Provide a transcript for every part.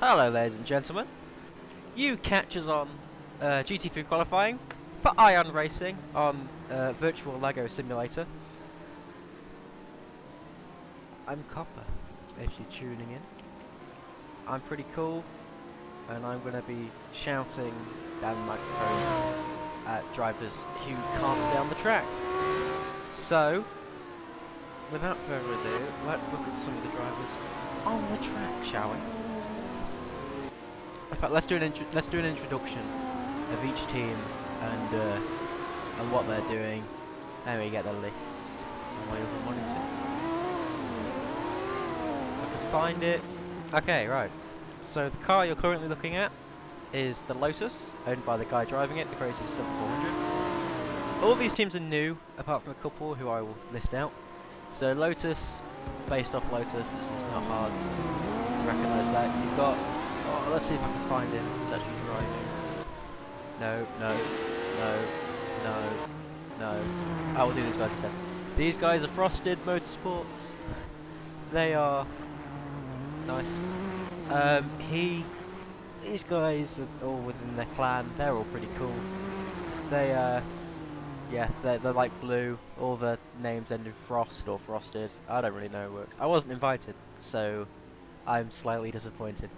Hello ladies and gentlemen, you catch us on GT3 qualifying for Ion Racing on Virtual Lego Simulator. I'm Copper, if you're tuning in. I'm pretty cool, and I'm going to be shouting down the microphone at drivers who can't stay on the track. So, without further ado, let's look at some of the drivers on the track, shall we? In fact, let's do an introduction of each team and what they're doing, and we get the list on my other monitor. I can find it. Okay, right. So the car you're currently looking at is the Lotus, owned by the guy driving it, the Crazy 7400. All these teams are new, apart from a couple who I will list out. So Lotus, based off Lotus, it's not hard to recognise that. You've got. Oh, let's see if I can find him. He's actually driving. No. I will do these guys instead. These guys are Frosted Motorsports. They are nice. These guys are all within their clan. They're all pretty cool. They're like blue. All the names end in Frost or Frosted. I don't really know how it works. I wasn't invited, so I'm slightly disappointed.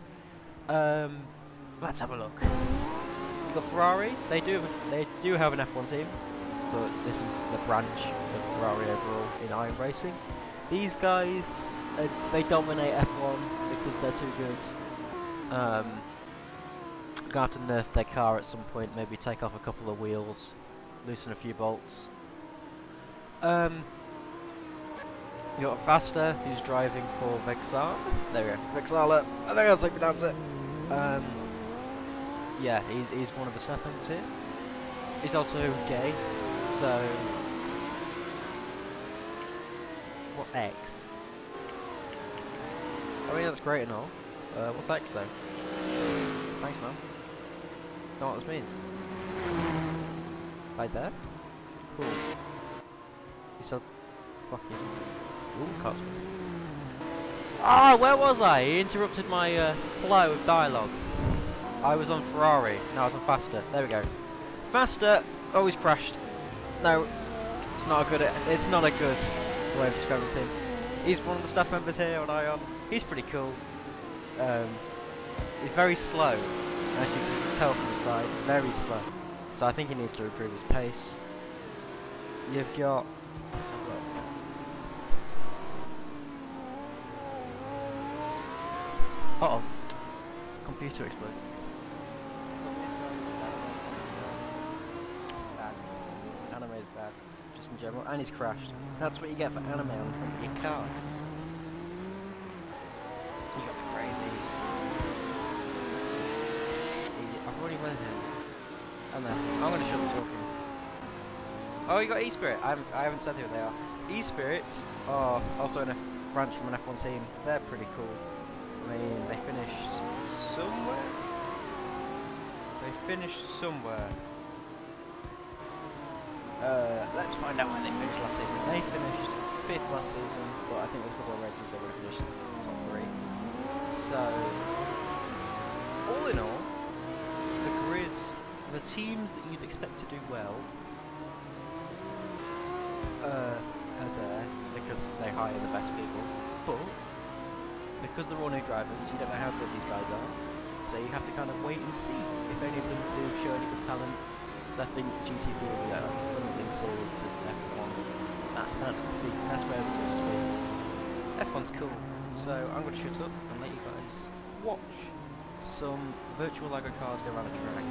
Let's have a look. You've got Ferrari. They do have an F1 team, but this is the branch of Ferrari overall in Iron Racing. These guys, they dominate F1 because they're too good. Gonna have to nerf their car at some point. Maybe take off a couple of wheels, loosen a few bolts. You got Faster, who's driving for Vexala. There we go, Vexala. I think that's how you pronounce it. Yeah, he's one of the staff members here. He's also gay, so what's X? I mean, that's great and all. What's X though? Thanks, man. Know what this means? Right there. Cool. You said fucking. Ooh, cuts. Ah, where was I? He interrupted my flow of dialogue. I was on Ferrari. Now I was on Faster. There we go. Faster. Oh, he's crashed. No, it's not a good. It's not a good way of describing him. He's one of the staff members here on Ion. He's pretty cool. He's very slow, as you can tell from the side. Very slow. So I think he needs to improve his pace. You've got. Let's have a look. Uh-oh. Computer exploded. Bad. Anime is bad. Just in general. And he's crashed. That's what you get for anime on front of your car. You got the crazies. I've already went here. And then I'm gonna shut up talking. Oh, you got E-Spirit. I haven't said who they are. E-Spirit are also in a branch from an F1 team. They're pretty cool. I mean, they finished somewhere? Let's find out when they finished last season. They finished 5th last season, but I think there's a couple of races they would have finished top 3. So, all in all, the grids, the teams that you'd expect to do well, are there because they hire the best people, but because they're all new drivers, you don't know how good these guys are, so you have to kind of wait and see if any of them do show any good talent. Because I think GT3 will be a funneling series to F1. That's where it wants to be. F1's cool, so I'm going to shut up and let you guys watch some virtual Lego cars go around a track.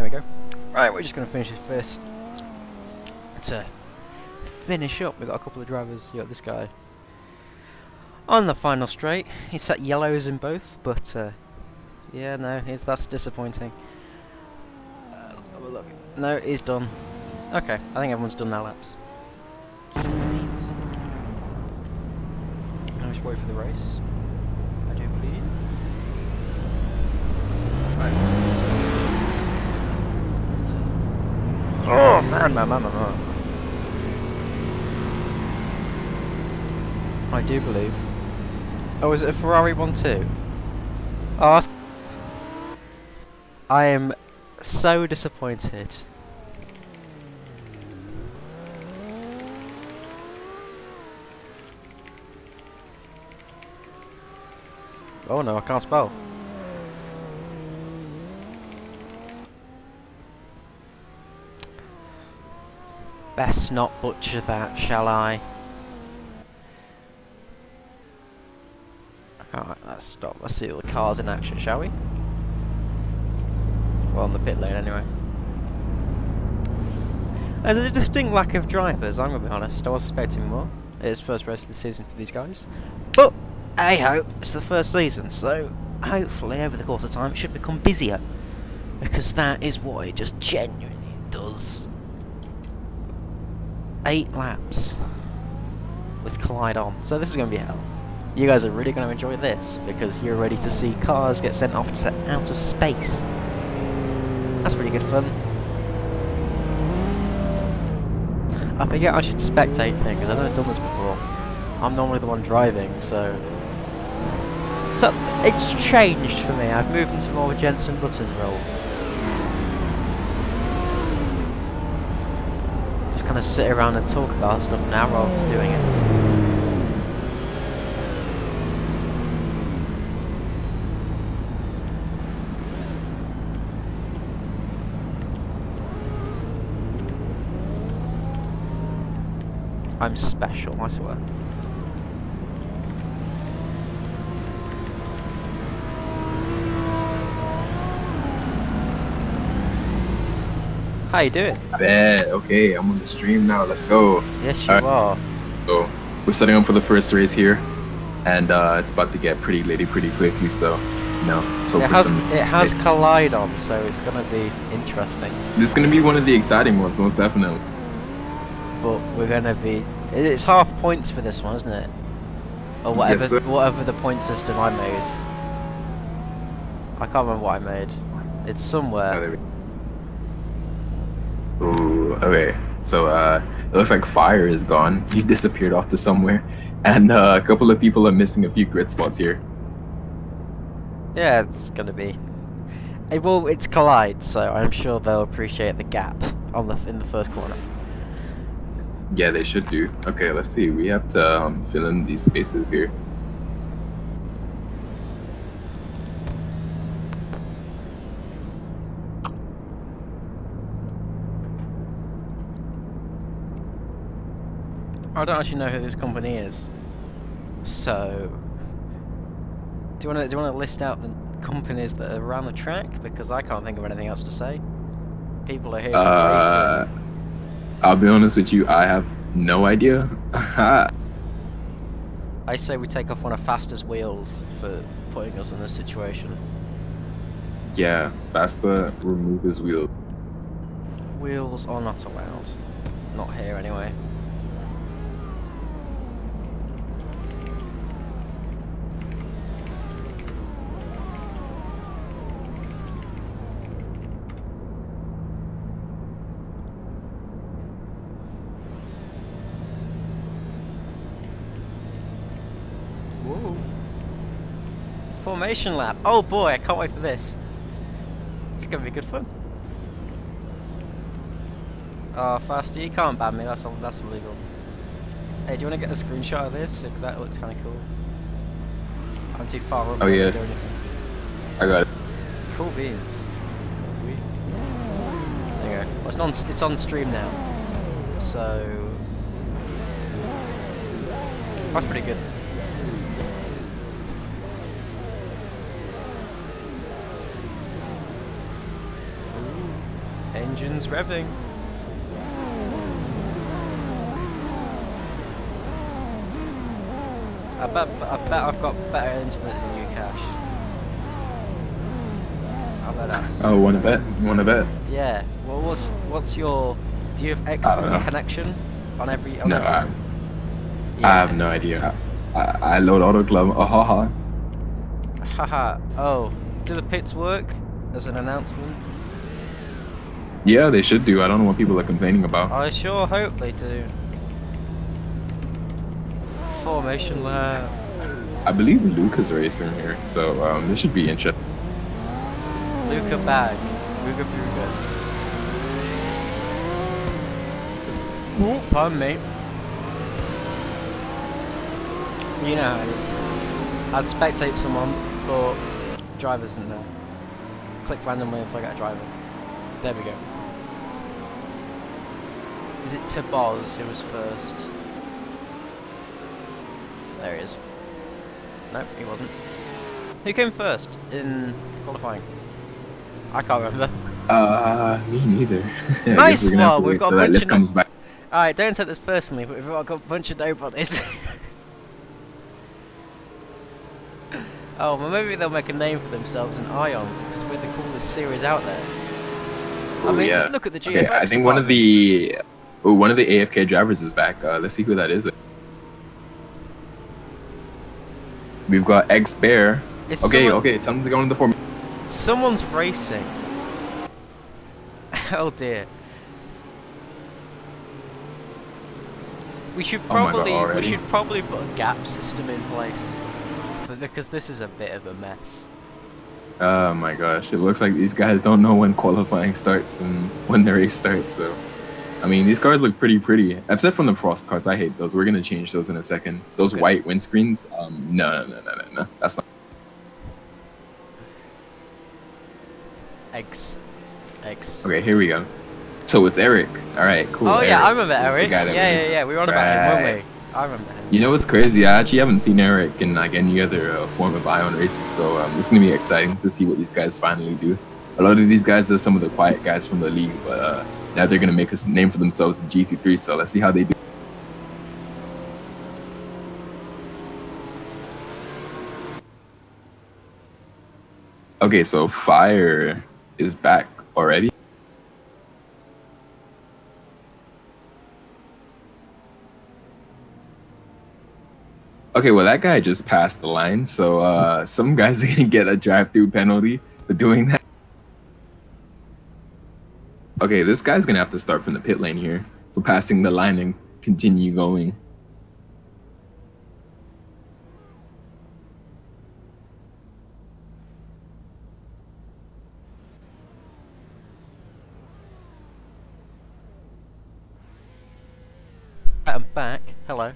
we go. Right, we're just going to finish this first. To finish up, we've got a couple of drivers. You got this guy on the final straight. He's set yellows in both, but yeah, no, that's disappointing. Have a look. No, he's done. Okay, I think everyone's done their laps. Now just wait for the race. I do believe. Right. Oh man. I do believe. Oh, is it a Ferrari one too? Oh, I am so disappointed. Oh no, I can't spell. Best not butcher that, shall I? Alright, let's stop. Let's see all the cars in action, shall we? Well, on the pit lane anyway. There's a distinct lack of drivers, I'm going to be honest. I was expecting more. It's first race of the season for these guys. But, hey-ho, it's the first season, so hopefully over the course of time it should become busier. Because that is what it just genuinely does. 8 laps with Collide on. So this is going to be hell. You guys are really going to enjoy this because you're ready to see cars get sent off to outer space. That's pretty good fun. I forget I should spectate things because I've never done this before. I'm normally the one driving, so it's changed for me. I've moved into more of a Jensen Button role. Just kind of sit around and talk about stuff now rather than doing it. I'm special, I swear. How you doing? Bad. Okay, I'm on the stream now. Let's go. Yes, you are. So we're setting up for the first race here, and it's about to get pretty litty pretty quickly. So, you know, so it has Collide on, so it's gonna be interesting. This is gonna be one of the exciting ones, most definitely. But we're gonna be. It's half points for this one, isn't it? Or whatever, yes, whatever the point system I made. I can't remember what I made. It's somewhere. Ooh, okay. So it looks like Fire is gone. He disappeared off to somewhere, and a couple of people are missing a few grid spots here. Yeah, it's gonna be. Well, it's Collide, so I'm sure they'll appreciate the gap on in the first corner. Yeah, they should do. Okay, let's see. We have to fill in these spaces here. I don't actually know who this company is, so do you want to list out the companies that are around the track, because I can't think of anything else to say. People are here for racing. I'll be honest with you, I have no idea. I say we take off one of Faster's wheels for putting us in this situation. Yeah, Faster, remove his wheel. Wheels are not allowed. Not here anyway. Whoa. Formation lap. Oh boy, I can't wait for this. It's gonna be good fun. Oh, Faster, you can't ban me. That's illegal. Hey, do you want to get a screenshot of this? Because that looks kind of cool. I'm too far up. Oh yeah. I got it. Cool beans. There you go. Well, it's on stream now. So that's pretty good. Engine's revving. I bet I've got better internet than you, Cash. I bet that's... Oh, wanna bet? Wanna bet? Yeah. Well, what's your... Do you have I don't excellent know. connection on every... No, every... I have no idea. I load Auto Club. Oh, haha. Haha. Oh, do the pits work as an announcement? Yeah, they should do. I don't know what people are complaining about. I sure hope they do. Formation lap. I believe Luke is racing here, so this should be interesting. Luca bag. Luca Buga. Pardon me. You know how it is. I'd spectate someone, but driver isn't there. Click randomly until I get a driver. There we go. Is it Taboz who was first? There he is. Nope, he wasn't. Who came first in qualifying? I can't remember. Me neither. I Nice guess we're gonna have to one! We've wait got a till that bunch list of comes back. Alright, don't take this personally, but we've got a bunch of nobodies. Oh, well maybe they'll make a name for themselves in Ion, because we're the coolest series out there. I mean, Yeah. just look at the GFX Okay, I think one of the AFK drivers is back. Let's see who that is. We've got X Bear. Is Okay, someone- okay, time to go into the formula. Someone's racing. Oh dear. We should Oh my God, probably already? put a gap system in place, because this is a bit of a mess. Oh my gosh, it looks like these guys don't know when qualifying starts and when the race starts. So, I mean, these cars look pretty, except from the Frost cars. I hate those. We're gonna change those in a second. Those Okay. white windscreens. No. That's not. Eggs. Okay, here we go. So it's Eric. All right, cool. Oh yeah, Eric I remember is the Eric. guy that we- Yeah. We were on about him, weren't Right. we? I remember him. You know what's crazy? I actually haven't seen Eric in like any other form of Ion racing, so it's gonna be exciting to see what these guys finally do. A lot of these guys are some of the quiet guys from the league, but now they're gonna make a name for themselves in GT3. So let's see how they do. Okay, so Fire is back already. Okay, well that guy just passed the line, so some guys are gonna get a drive-through penalty for doing that. Okay, this guy's gonna have to start from the pit lane here for passing the line and continue going. I'm back. Hello.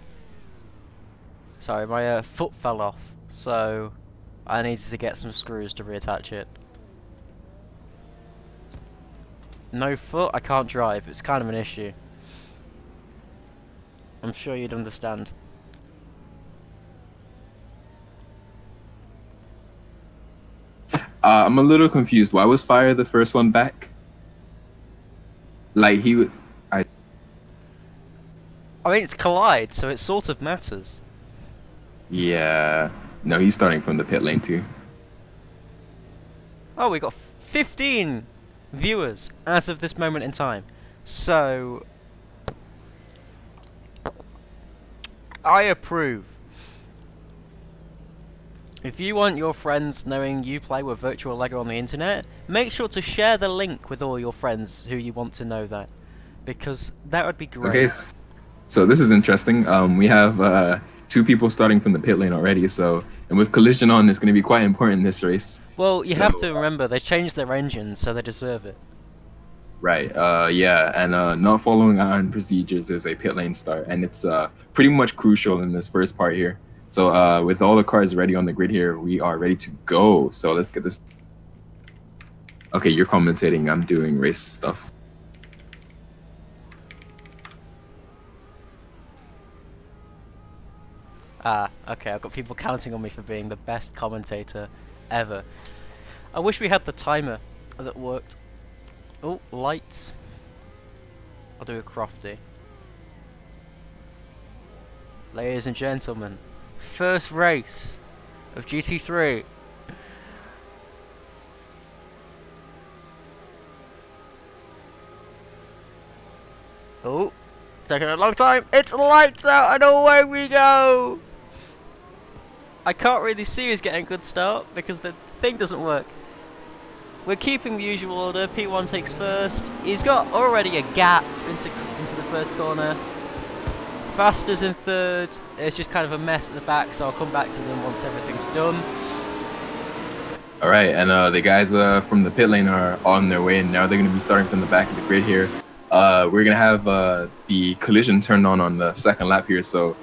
Sorry, my foot fell off, so I needed to get some screws to reattach it. No foot, I can't drive. It's kind of an issue. I'm sure you'd understand. I'm a little confused. Why was Fire the first one back? Like he was. I mean, it's Collide, so it sort of matters. Yeah. No, he's starting from the pit lane too. Oh, we got 15 viewers as of this moment in time. So I approve. If you want your friends knowing you play with Virtual Lego on the internet, make sure to share the link with all your friends who you want to know that, because that would be great. Okay, so this is interesting. We have two people starting from the pit lane already. So, and with collision on, it's going to be quite important in this race. Well, you have to remember they changed their engine, so they deserve it. Right. Yeah, and not following iron procedures is a pit lane start, and it's pretty much crucial in this first part here. So with all the cars ready on the grid here, we are ready to go. So let's get this. Okay, you're commentating. I'm doing race stuff. Ah, okay, I've got people counting on me for being the best commentator ever. I wish we had the timer that worked. Oh, lights. I'll do a crofty. Ladies and gentlemen, first race of GT3. Oh, it's taking a long time. It's lights out and away we go. I can't really see who's getting a good start because the thing doesn't work. We're keeping the usual order. P1 takes first. He's got already a gap into the first corner. Faster's in third. It's just kind of a mess at the back, so I'll come back to them once everything's done. All right, and the guys from the pit lane are on their way, and now they're going to be starting from the back of the grid here. We're going to have the collision turned on the second lap here, so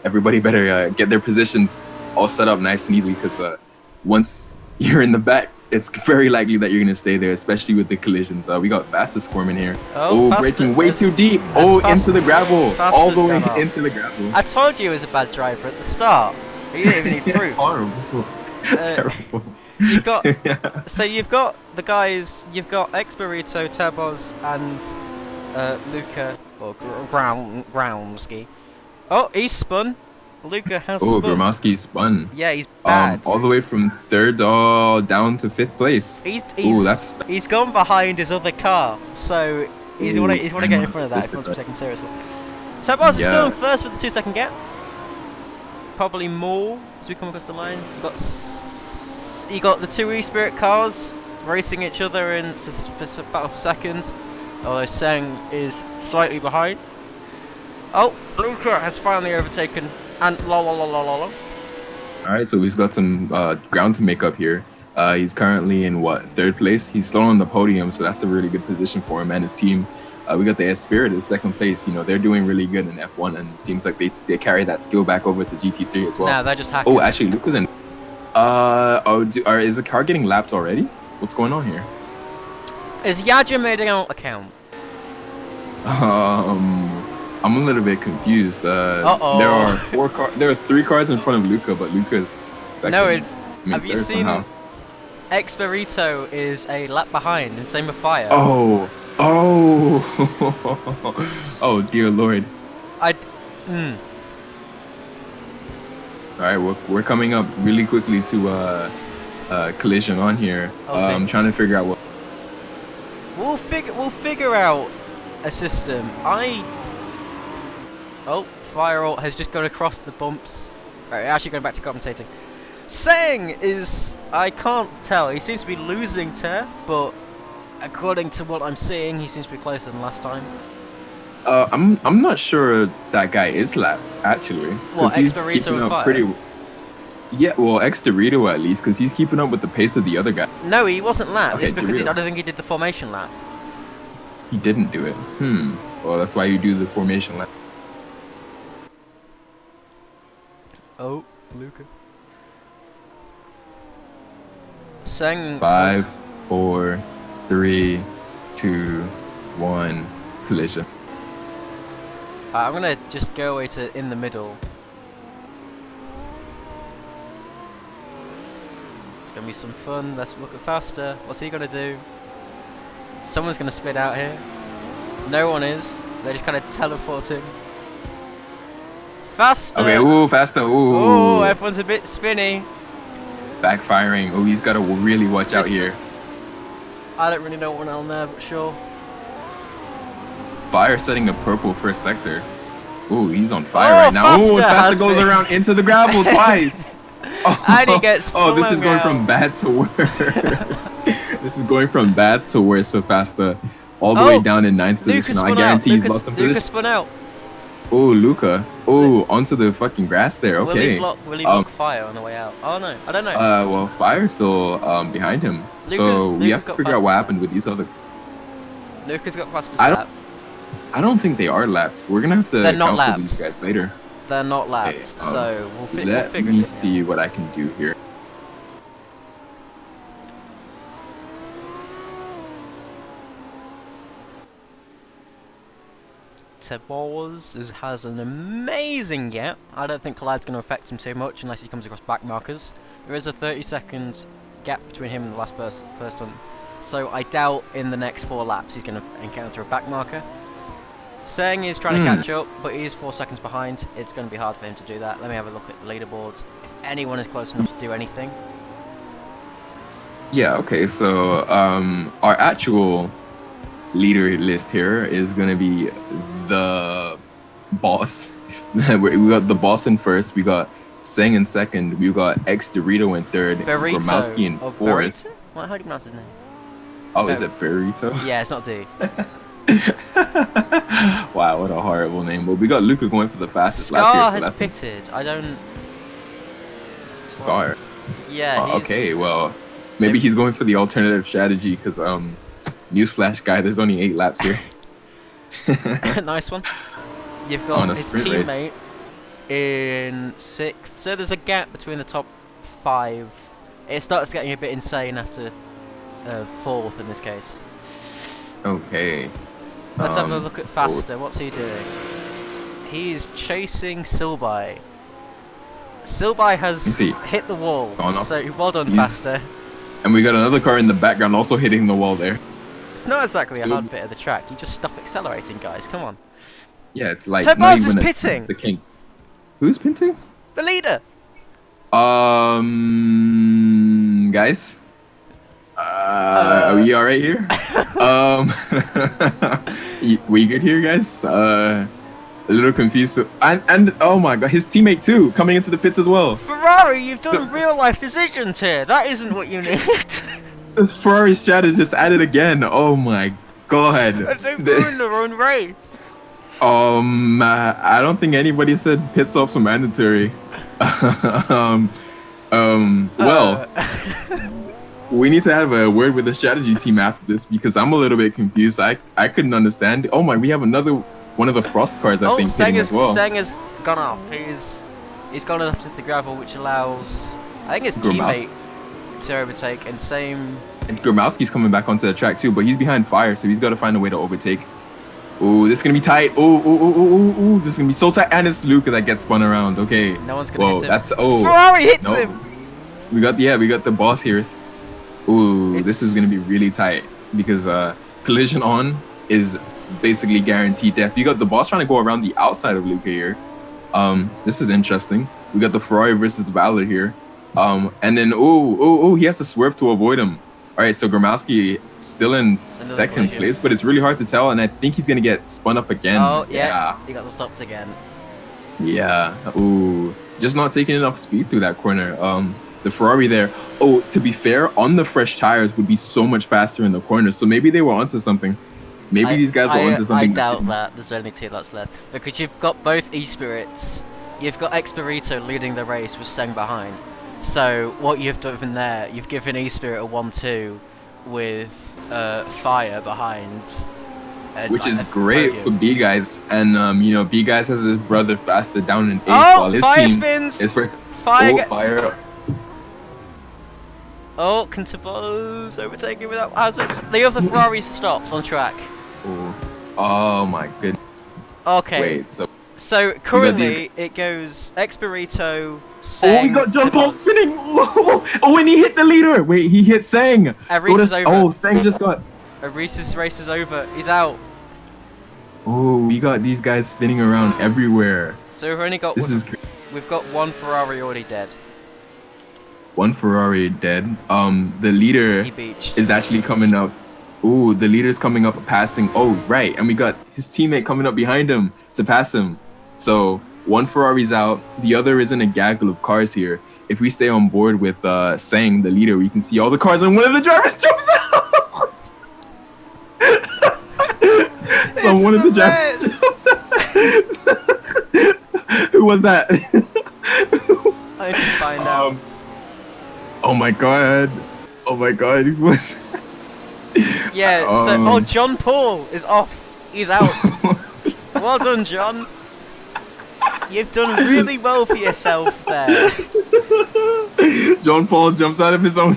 everybody better get their positions all set up nice and easily, because once you're in the back, it's very likely that you're going to stay there, especially with the collisions. We got Faster squirming here. Oh, braking way too deep. Oh, into the gravel. All the way into the gravel. I told you he was a bad driver at the start. You didn't even need proof. Horrible. Terrible. You've got so you've got the guys. You've got Experito, Tebos, and Luca or Groundsky. Oh, he's spun. Luca has spun. Oh, Gromowski spun. Yeah, he's bad. All the way from third down to fifth place. He's gone behind his other car, so he's want to get in front of that. If he wants to be taken seriously. Tebos is still in first with the 2-second gap. Probably more as we come across the line. You got the two E-Spirit cars racing each other in for battle for second. Although Seng is slightly behind. Oh, Luca has finally overtaken and All right, so he's got some ground to make up here. He's currently in third place. He's still on the podium, so that's a really good position for him and his team. We got the S-Spirit in second place. You know, they're doing really good in F1, and it seems like they carry that skill back over to GT3 as well. Nah, they're just hackers. Oh, actually, Luca's in. Is the car getting lapped already? What's going on here? Is Yaja made an alt account? I'm a little bit confused. There are 3 cars in front of Luca, but Luca's second. No, have you seen? Somehow. Experito is a lap behind, and same with Fire. Oh, oh dear Lord. All right, we're coming up really quickly to collision on here. I'm trying to figure out what. We'll figure out a system. Fire Alt has just gone across the bumps. Right, actually going back to commentating. Seng is, I can't tell. He seems to be losing Tear, but according to what I'm seeing, he seems to be closer than last time. I'm not sure that guy is lapped actually. What, he's keeping up pretty. Yeah, well, X-Dorito at least, because he's keeping up with the pace of the other guy. No, he wasn't lapped. Okay, it's because I don't think he did the formation lap. He didn't do it. Well, that's why you do the formation lap. Oh, Luca. Seng. 5, 4, 3, 2, 1, collision. I'm gonna just go away to in the middle. It's gonna be some fun. Let's look at Faster. What's he gonna do? Someone's gonna spit out here. No one is. They're just kind of teleporting. Faster. Okay, ooh, Faster. Ooh. Oh, everyone's a bit spinny. Backfiring. Oh, he's gotta really watch out here. I don't really know what went on there, but sure. Fire setting a purple first sector. Ooh, he's on fire right now. Oh, Faster goes around into the gravel twice. And he gets this is going from bad to worse. This is going from bad to worse for Faster. All the way down in 9th position. I guarantee he's lost some position. Luca spun out. Oh, Luca. Oh, onto the fucking grass there. Okay. Will he block Fire on the way out? Oh, no. I don't know. Well, Fire's still behind him. So we have to figure out what happened with these other... Luca's got fastest lap. I don't think they are lapped. We're going to have to counsel these guys later. They're not lapped, okay, so we'll figure it out. Let me see what I can do here. Tebors has an amazing gap. I don't think Collide's going to affect him too much unless he comes across back markers. There is a 30-second gap between him and the last person. So I doubt in the next 4 laps he's going to encounter a back marker. Seng is trying to catch up, but he is 4 seconds behind. It's going to be hard for him to do that. Let me have a look at the leaderboards. If anyone is close enough to do anything. Yeah, okay, so our actual leader list here is going to be the boss. We got the boss in first, we got Seng in second, we got X Dorito in third, Gromowski in fourth. Burrito? How do you pronounce his name? Oh, is it Burrito? Yeah, it's not D. Wow, what a horrible name. But we got Luca going for the fastest lap Scar here. So has pitted. I don't... Scar? Yeah, okay, well, maybe he's going for the alternative strategy because, newsflash guy, there's only 8 laps here. Nice one. You've got his teammate race in 6th. So there's a gap between the top 5. It starts getting a bit insane after 4th in this case. Okay. Let's have a look at Faster. What's he doing? He's chasing Silbai. Silbai has hit the wall. So well done, Faster. And we got another car in the background also hitting the wall there. It's not exactly a hard bit of the track. You just stop accelerating, guys. Come on. Yeah, it's like Tobaz is pitting. The king. Who's pitting? The leader. Guys. Are we all right here? We good here, guys? A little confused. And oh my god, his teammate too coming into the pits as well. Ferrari, you've done real life decisions here. That isn't what you need. This Ferrari strategist at it again. Oh my god. They ruined their own race. I don't think anybody said pit stops were mandatory. Well, we need to have a word with the strategy team after this because I'm a little bit confused. I couldn't understand. Oh my, we have another one of the Frost cars I think hitting as well. Seng has gone off. He's gone up to the gravel, which allows I think his teammate to overtake, and same. And Gromowski's coming back onto the track too, but he's behind Fire, so he's got to find a way to overtake. Ooh, this is gonna be tight. Ooh, this is gonna be so tight, and it's Luca that gets spun around. Okay. No one's gonna hit him. That's Ferrari hits him. We got the boss here. Ooh, this is gonna be really tight because collision on is basically guaranteed death. You got the boss trying to go around the outside of Luca here. This is interesting. We got the Ferrari versus the Valor here. And then he has to swerve to avoid him. All right, so Gromowski still in second place, but it's really hard to tell, and I think he's gonna get spun up again. Oh yeah, he got stopped again. Yeah. Ooh, just not taking enough speed through that corner. The Ferrari there. Oh, to be fair, on the fresh tires would be so much faster in the corner. So maybe they were onto something. Maybe these guys were onto something. I doubt that. There's only 2 laps left because you've got both E-Spirits. You've got Expirito leading the race with Seng behind. So what you've done there, you've given E-Spirit a 1-2 with Fire behind. Which is great for B guys, and B guys has his brother Faster down in 8th while his Fire team spins. is first. Fire gets. Fire. Oh, can Tabose overtake it without hazard? The other Ferrari stopped on track. Oh my goodness. Okay. Wait, so currently it goes Expirito, Seng. Oh, we got John Paul spinning. Oh, and he hit the leader. Wait, he hit Seng. Seng just got. Reese's race is over. He's out. Oh, we got these guys spinning around everywhere. So we've only got. We've got 1 Ferrari already dead. 1 Ferrari dead. The leader is actually coming up. Ooh, the leader's coming up passing. Oh, right. And we got his teammate coming up behind him to pass him. So 1 Ferrari's out. The other is in a gaggle of cars here. If we stay on board with Seng, the leader, we can see all the cars and one of the drivers jumps out. So one of the drivers. Who was that? I need to find out. Oh my god. Who was? Yeah, John Paul is off. He's out. Well done, John. You've done really well for yourself there. John Paul jumps out of his own.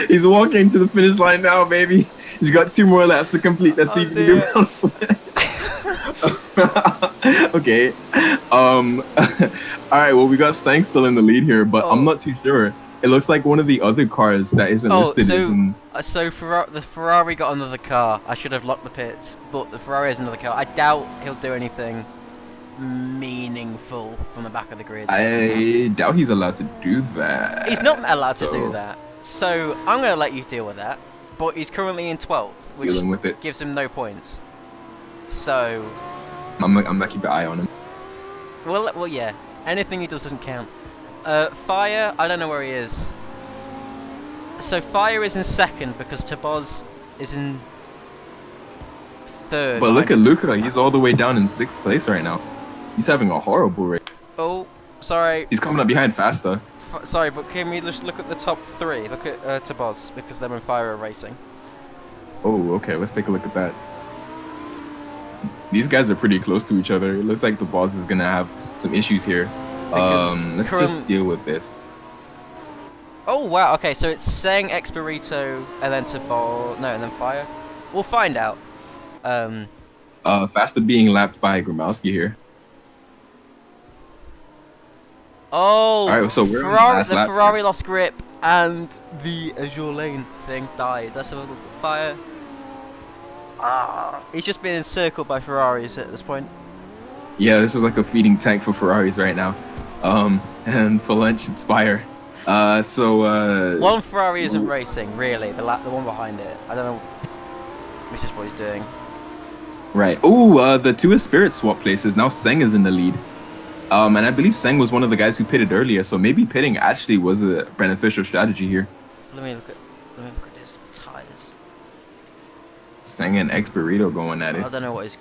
He's walking to the finish line now, baby. He's got 2 more laps to complete. Let's see if he can get around for it. Okay. Alright, well, we got Seng still in the lead here, but I'm not too sure. It looks like one of the other cars that isn't Oh, listed is in. so the Ferrari got another car. I should have locked the pits, but the Ferrari has another car. I doubt he'll do anything meaningful from the back of the grid. I doubt he's allowed to do that. He's not allowed to do that. So I'm going to let you deal with that. But he's currently in 12th, which Dealing with it. gives him no points. So I'm gonna keep an eye on him. well, yeah. Anything he does doesn't count. Fire, I don't know where he is. So Fire is in 2nd because Taboz is in 3rd. But look at Luca, he's all the way down in 6th place right now. He's having a horrible race. Oh, sorry. He's coming up behind Fasta. Sorry, but can we just look at the top 3? Look at Taboz, because them and Fire are racing. Oh, okay, let's take a look at that. These guys are pretty close to each other. It looks like the boss is gonna have some issues here. Let's just deal with this. Oh wow, okay, so it's saying Experito and then Taboz, no, and then Fire. We'll find out. Fasta being lapped by Gromowski here. Oh, alright, so we're the Ferrari lost grip and the Azure Lane thing died. That's a little Fire. He's just been encircled by Ferraris at this point. Yeah, this is like a feeding tank for Ferraris right now. And for lunch it's Fire. One Ferrari isn't racing, really. The one behind it. I don't know. Which is what he's doing. Right. Oh, the two Spirit swap places. Now Seng is in the lead. And I believe Seng was one of the guys who pitted earlier, so maybe pitting actually was a beneficial strategy here. Let me look at his tires. Seng and X Burrito going at it. I don't know what his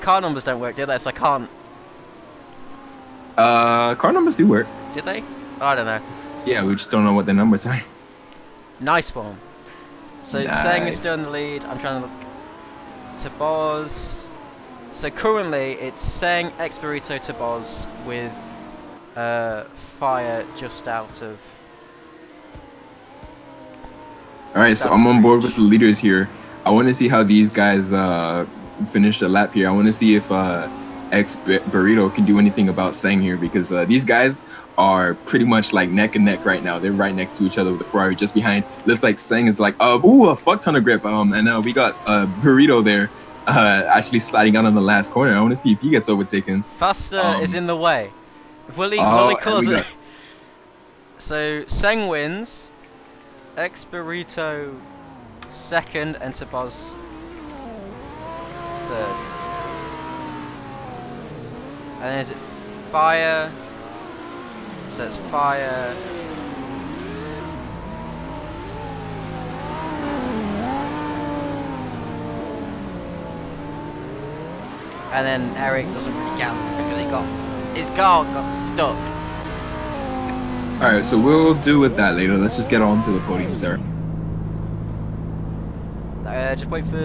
car numbers don't work, do they? So I can't. Car numbers do work. Did they? I don't know. Yeah, we just don't know what the numbers are. Nice one. So nice. Seng is still in the lead. I'm trying to look. Taboz. So currently it's Seng, Experito, Taboz with Fire just out of. Alright, so I'm on board with the leaders here. I want to see how these guys finish the lap here. I want to see if X Burrito can do anything about Seng here, because these guys are pretty much like neck and neck right now. They're right next to each other with the Ferrari just behind. Looks like Seng is like, a fuck ton of grip. And we got Burrito there. Actually sliding out on the last corner. I want to see if he gets overtaken. Fasta is in the way. Will he cause it? So Seng wins. Experito 2nd and Taboz 3rd. And then is it Fire? So it's Fire. And then Eric doesn't really count because his car got stuck. Alright, so we'll deal with that later. Let's just get on to the podium, Sarah. Just wait for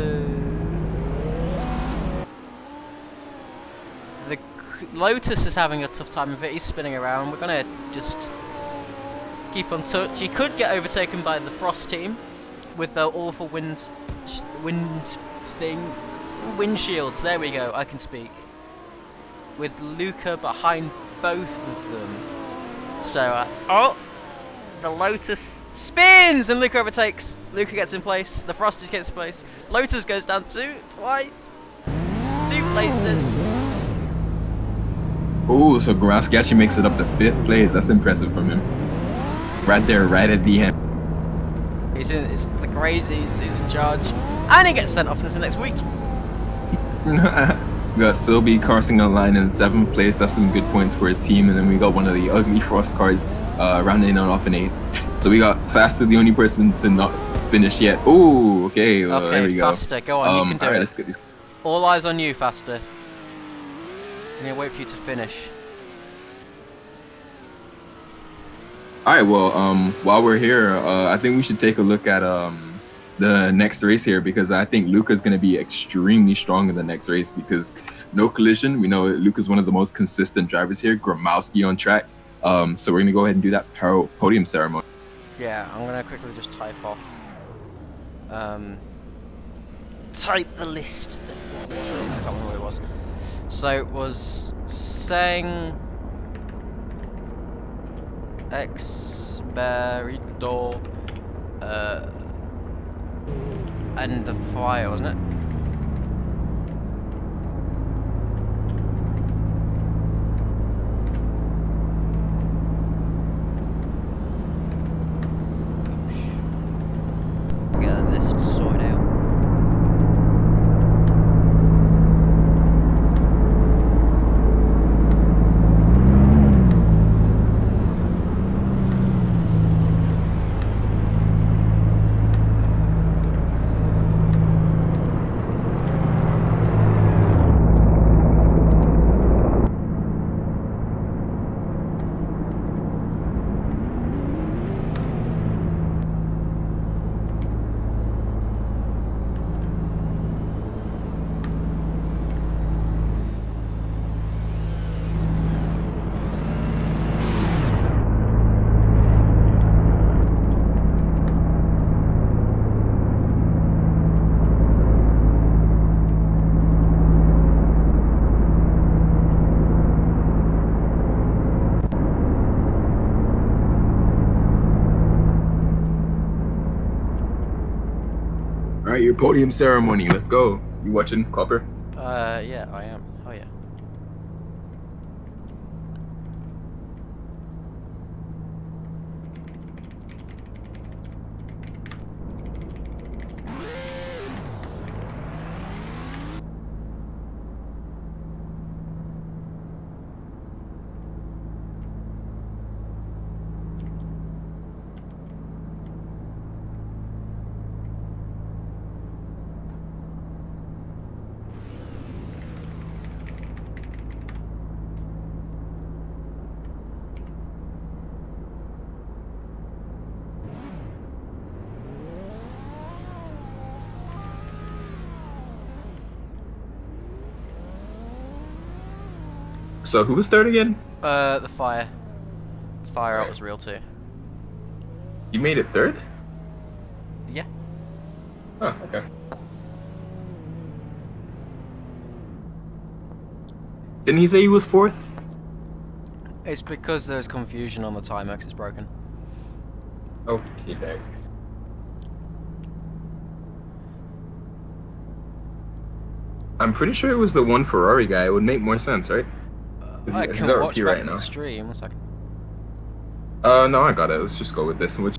the Lotus is having a tough time of it. He's spinning around. We're gonna just keep on touch. He could get overtaken by the Frost team with the awful wind thing. Windshields, there we go, I can speak. With Luca behind both of them. So, the Lotus spins and Luca overtakes. Luca gets in place, the Frosties gets in place. Lotus goes down twice. 2 places. Oh, so Gromowski actually makes it up to 5th place. That's impressive from him. Right there, right at the end. It's the crazies who's in charge. And he gets sent off into next week. We got Silby crossing the line in 7th place. That's some good points for his team. And then we got one of the ugly Frost cars rounding on off in 8th. So we got Fasta, the only person to not finish yet. Oh, okay. Okay, there we go. Fasta, go on. You can do all right, it. let's get these. All eyes on you, Fasta. I'm gonna wait for you to finish. All right. Well, while we're here, I think we should take a look at the next race here, because I think Luca's going to be extremely strong in the next race, because no collision. We know Luca's one of the most consistent drivers here. Gromowski on track. So we're going to go ahead and do that podium ceremony. Yeah, I'm going to quickly just type off. Type the list. I can't remember what it was. So it was Seng, Experito. And the fire, wasn't it? Get this sorted out. All right, your podium ceremony. Let's go. You watching, Copper? Yeah, I am. Oh yeah. So who was third again? The fire. Fire out was real too. You made it third? Yeah. Oh, okay. Didn't he say he was fourth? It's because there's confusion on the timer because it's broken. Okay, thanks. I'm pretty sure it was the one Ferrari guy. It would make more sense, right? I He's can at watch RP back right the now. stream. One second. No, I got it. Let's just go with this. Which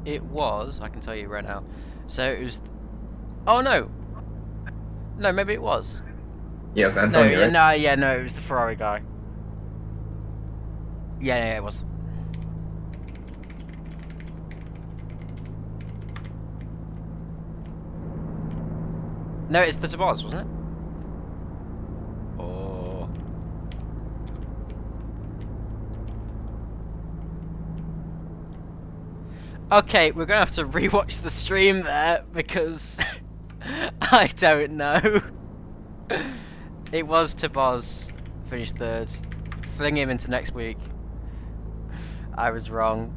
It was. I can tell you right now. So it was. Oh no. No, maybe it was. yeah, it's No, Antonio, right? no, it was the Ferrari guy. Yeah, it was. No, it's the Tabaz, wasn't it? Oh. Okay, we're gonna have to rewatch the stream there because I don't know. It was Tabaz finished third. Fling him into next week. I was wrong.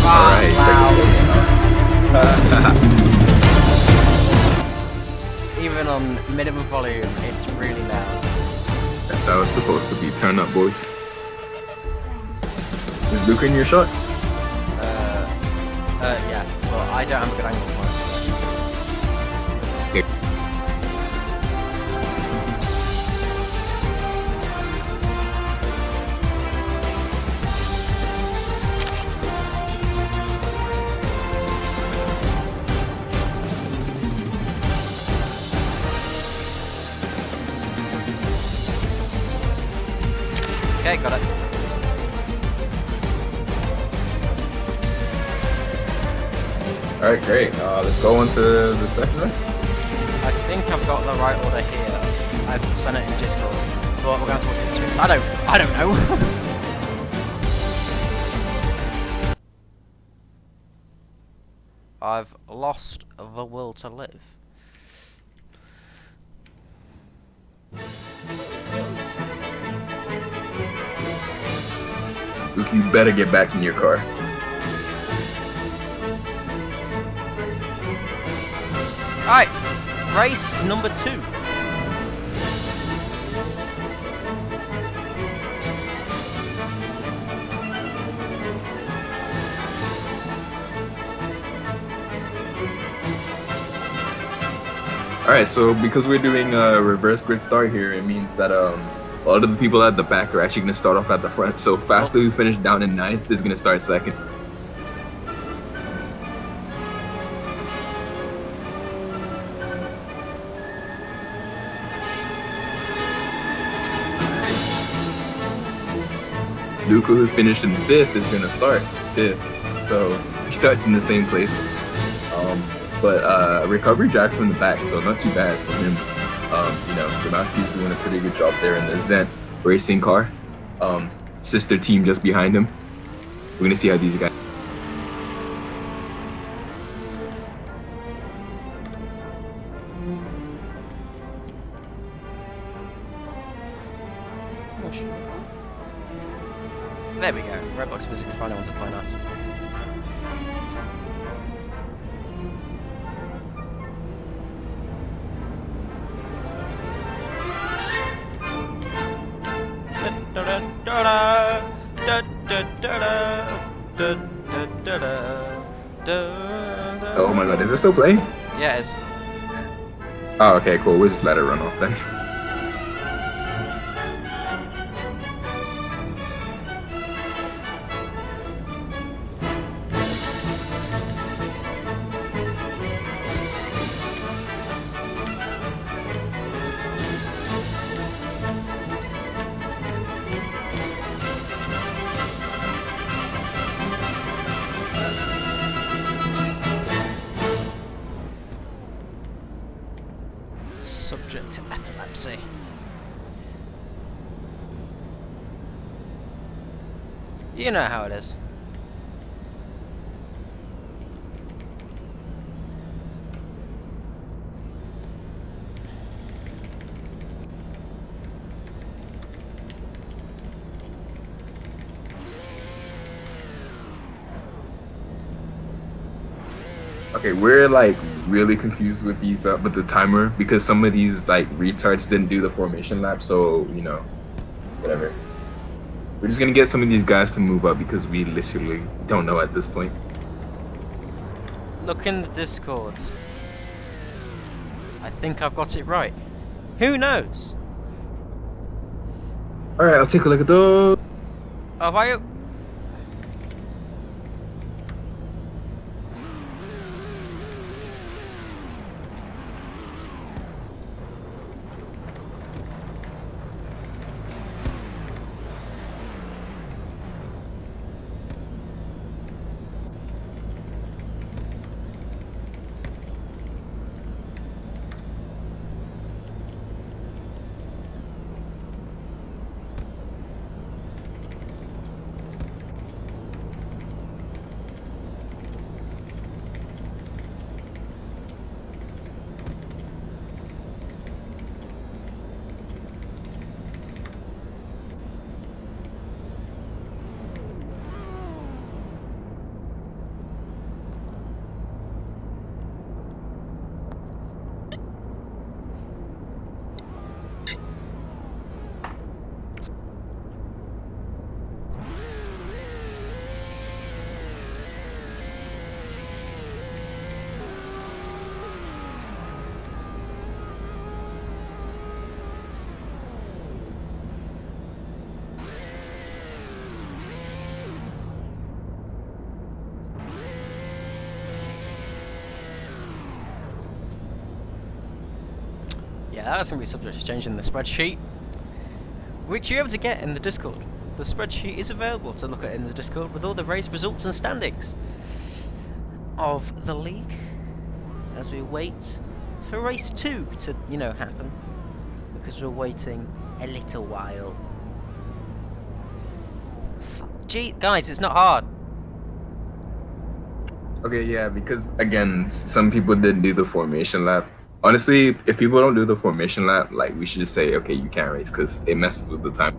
Alright, Even on minimum volume, it's really loud. that was supposed to be turn up, boys. Is Luca in your shot? Yeah. Well, I don't have a good angle for it. Okay. Okay, got it. Alright, great. Let's go into the second round. I think I've got the right order here. I've sent it in Discord. But we're going to watch it soon. I don't know. I've lost the will to live. Luke, you better get back in your car. Alright, race number 2. All right, so because we're doing a reverse grid start here, it means that a lot of the people at the back are actually going to start off at the front. So Fastly, who finished down in 9th, is going to start 2nd. Luca, who finished in 5th, is going to start 5th. So he starts in the same place. But recovery drive from the back, so not too bad for him. You know, Demowski's doing a pretty good job there in the Zent racing car. Sister team just behind him. We're going to see how these guys... Oh, shit. There we go. Roblox Physics finally wants to play nice. Oh my god, is it still playing? Yeah, it is. Oh, okay, cool. We'll just let it run off then. Subject to epilepsy. You know how it is. Okay, we're like really confused with these with the timer because some of these like retards didn't do the formation lap, so you know, whatever. We're just gonna get some of these guys to move up because we literally don't know at this point. Look in the Discord. I think I've got it right. Who knows? All right, I'll take a look at those. Have I? Yeah, that's going to be subject to change in the spreadsheet, which you're able to get in the Discord. The spreadsheet is available to look at in the Discord with all the race results and standings of the league as we wait for race 2 to, you know, happen, because we're waiting a little while. Gee, guys, it's not hard. Okay, yeah, because again, some people didn't do the formation lap. Honestly, if people don't do the formation lap, like we should just say, okay, you can't race because it messes with the time.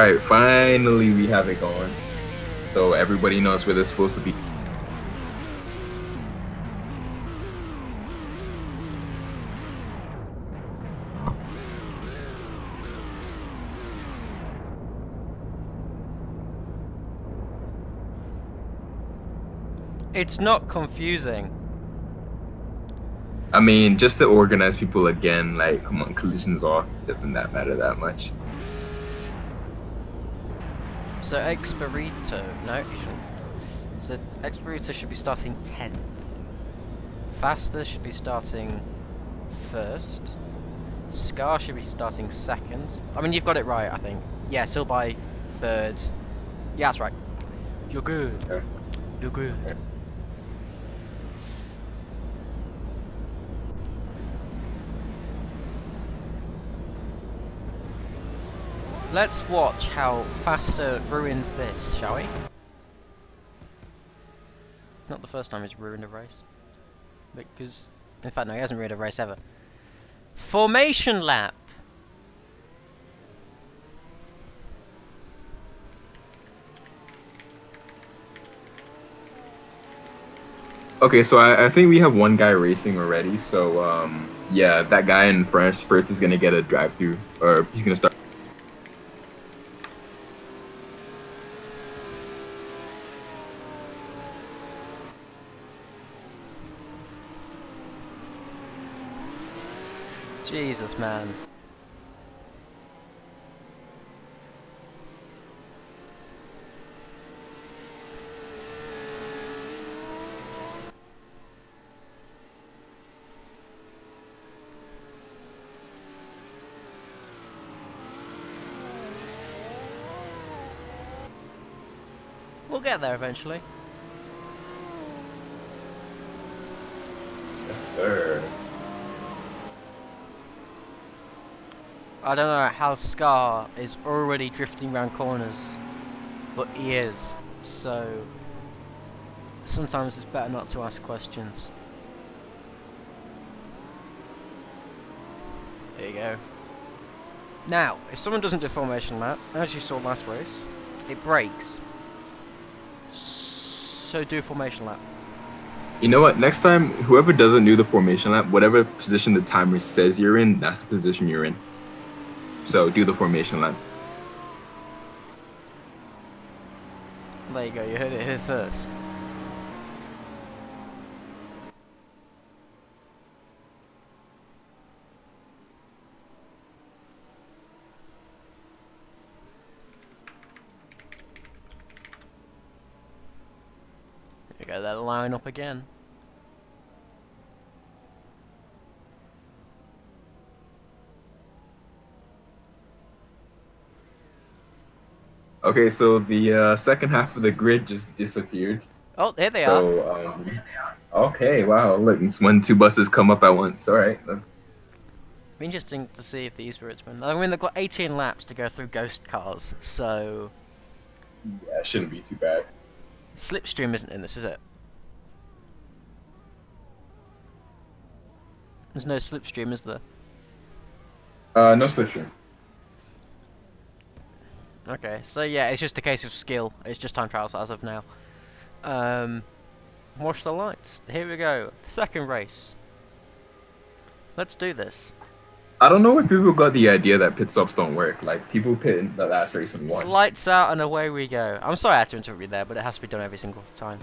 right, finally we have it going. So everybody knows where they're supposed to be. It's not confusing. I mean, just to organize people again, like, come on, collisions off. Doesn't that matter that much? So Expirito, no, you shouldn't. So Expirito should be starting 10th. Faster should be starting 1st. Scar should be starting 2nd. I mean, you've got it right, I think. Yeah, still by 3rd. Yeah, that's right. You're good. Okay. You're good. Okay. Let's watch how Faster ruins this, shall we? It's not the first time he's ruined a race. Because, in fact, no, he hasn't ruined a race ever. Formation lap! Okay, so I think we have one guy racing already. So yeah, that guy in first is gonna get a drive-through, or he's gonna start. Jesus, man. We'll get there eventually. Yes, sir. I don't know how Scar is already drifting around corners, but he is. So sometimes it's better not to ask questions. There you go. Now, if someone doesn't do formation lap, as you saw last race, it breaks. So do formation lap. You know what? Next time, whoever doesn't do the formation lap, whatever position the timer says you're in, that's the position you're in. So do the formation lap. There you go, you heard it here first. There you go, they'll line up again. Okay, so the second half of the grid just disappeared. Oh, here they are. So, okay, wow, look, it's when two buses come up at once. All right. Be interesting to see if the E-Spirits win. I mean, they've got 18 laps to go through ghost cars, so... Yeah, it shouldn't be too bad. Slipstream isn't in this, is it? There's no Slipstream, is there? No slipstream. Okay, so yeah, it's just a case of skill. It's just time trials as of now. Watch the lights. Here we go. Second race. Let's do this. I don't know where people got the idea that pit stops don't work. Like, people pit in the last race and It's won. lights out and away we go. I'm sorry I had to interrupt you there, but it has to be done every single time.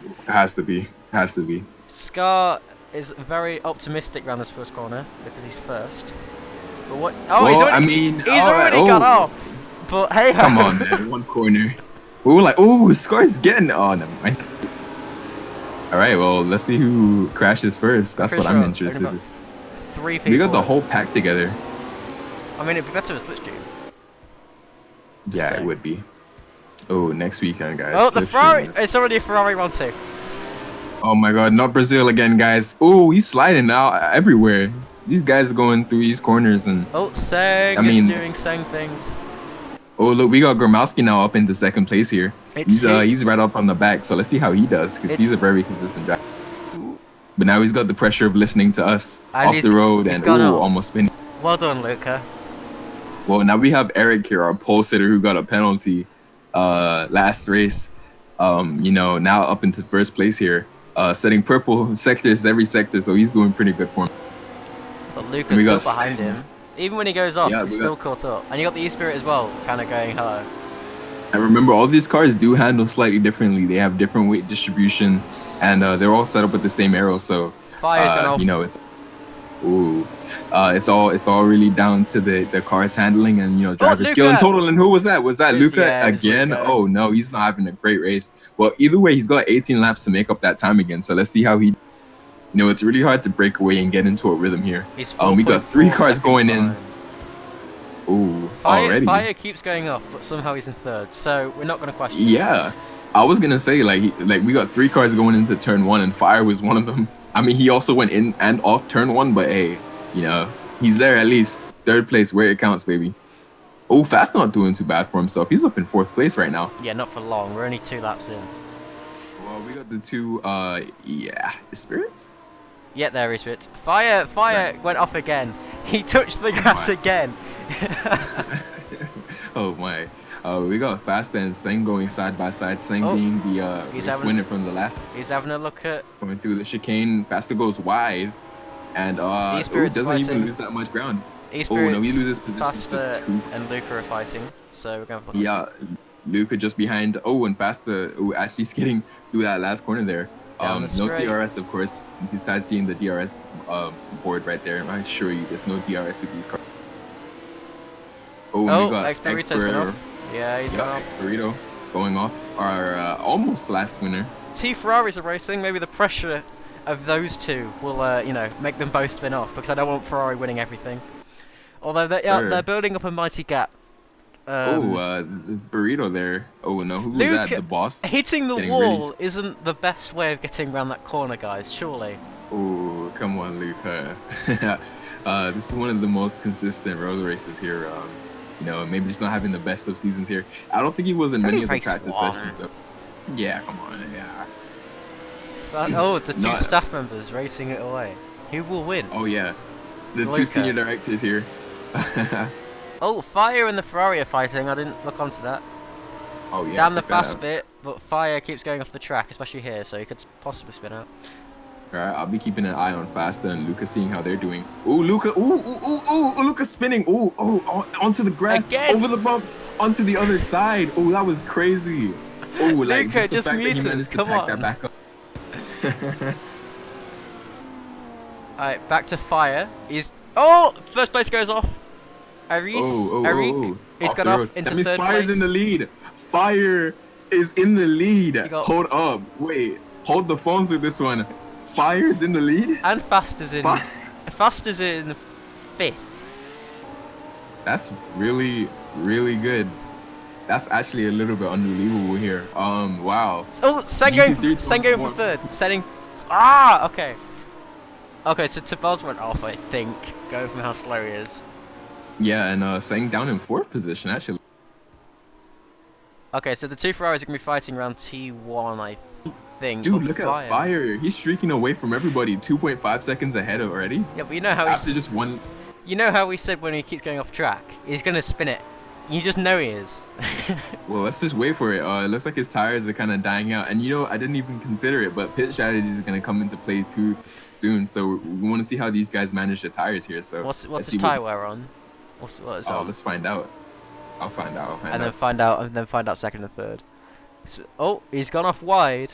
It has to be. Has to be. Scar is very optimistic around this first corner because he's first. But what? Oh, Well, he's already got off. But hey, Come on, man. One corner. We were like, oh, Scar's getting. Oh, never mind. All right, well, let's see who crashes first. That's what I'm interested in. 3 people. We got the whole pack together. I mean, it'd be better with Slipstream. Yeah, it would be. Oh, next weekend, guys. Oh, the Ferrari! It's already a Ferrari 1-2. Oh my God, not Brazil again, guys. Oh, he's sliding now everywhere. These guys are going through these corners and. Oh, Seng is doing Seng things. Oh, look, we got Gromowski now up into second place here. He's right up on the back, so let's see how he does, because he's a very consistent driver. But now he's got the pressure of listening to us off the road and almost spinning. Well done, Luca. Well, now we have Eric here, our pole sitter, who got a penalty last race. Now up into first place here, setting purple sectors every sector, so he's doing pretty good for him. But And Luca's we still got behind him. Even when he goes off, yeah, he's we still got. caught up. And you got the E-Spirit as well, kind of going hello. And remember, all these cars do handle slightly differently. They have different weight distribution, and they're all set up with the same arrow. So, Fire's gone off. Ooh, it's all really down to the car's handling and driver skill in Luca! total. And who was that? Was that Luca Yeah, it was again? Luca. Oh no, he's not having a great race. Well, either way, he's got 18 laps to make up that time again. So let's see how he. It's really hard to break away and get into a rhythm here. He's We got 3 cars going behind. in. Ooh, already. Fire keeps going off, but somehow he's in third. So we're not going to question. Yeah, I was gonna say like we got 3 cars going into turn 1, and Fire was one of them. I mean, he also went in and off turn 1, but hey, he's there at least. 3rd place where it counts, baby. Oh, Fast not doing too bad for himself. He's up in 4th place right now. Yeah, not for long. We're only 2 laps in. Well, we got the 2, spirits. Yeah, there is it. Fire Right. went off again. He touched the grass again. Oh my. We got Fast and Seng going side by side. Seng being the race winner from the last. He's having a look at Going through the chicane. Faster goes wide, and doesn't even lose that much ground. Oh no, he loses position Faster to 2. and Luca are fighting, so we're going for Luca just behind. Oh, and Faster actually skidding through that last corner there. No DRS, of course. Besides seeing the DRS board right there, I assure you, there's no DRS with these cars. Oh, and we got X-Burrito's gone off. Yeah, he's gone off. Burrito going off. Our almost last winner. 2 Ferraris are racing. Maybe the pressure of those 2 will, make them both spin off, because I don't want Ferrari winning everything. Although they're building up a mighty gap. The Burrito there. Oh no, who was that? The boss? Hitting the wall isn't the best way of getting around that corner, guys, surely. Oh, come on, Luca. This is one of the most consistent road races here. Maybe just not having the best of seasons here. I don't think he was in many of the practice sessions, though. Yeah, come on, yeah. The 2 staff members racing it away. Who will win? Oh, yeah. The Luca. 2 senior directors here. Oh, Fire and the Ferrari are fighting. I didn't look onto that. Oh, yeah. Down the fast bit, but Fire keeps going off the track, especially here, so he could possibly spin out. Alright, I'll be keeping an eye on Faster and Luca, seeing how they're doing. Ooh, Luca, Luca spinning. Onto the grass, again. Over the bumps, onto the other side. Oh, that was crazy. Oh, like Luca, just mute us, come on. That back up. Alright, back to Fire. First place goes off. Eric, he's gone off into 3rd place. That means Fire's in the lead. Fire is in the lead. Hold up, wait, hold the phones with this one. Fire's in the lead? And Faster's in 5th. That's really, really good. That's actually a little bit unbelievable here. Wow. Oh, Sen going for 3rd. Setting. Okay. Okay, so Tabaz went off, I think, going from how slow he is. Yeah, and Seng down in 4th position, actually. Okay, so the 2 Ferraris are going to be fighting around T1, I think. Dude, look at Fire. He's streaking away from everybody. 2.5 seconds ahead already. Yeah, but you know how after just one. You know how we said when he keeps going off track, he's going to spin it. You just know he is. Well, let's just wait for it. It looks like his tires are kind of dying out. And I didn't even consider it, but pit strategies are going to come into play too soon. So we want to see how these guys manage their tires here. So what's his tire wear on? What is on? Let's find out. I'll find out. Then find out 2nd and 3rd. So, he's gone off wide.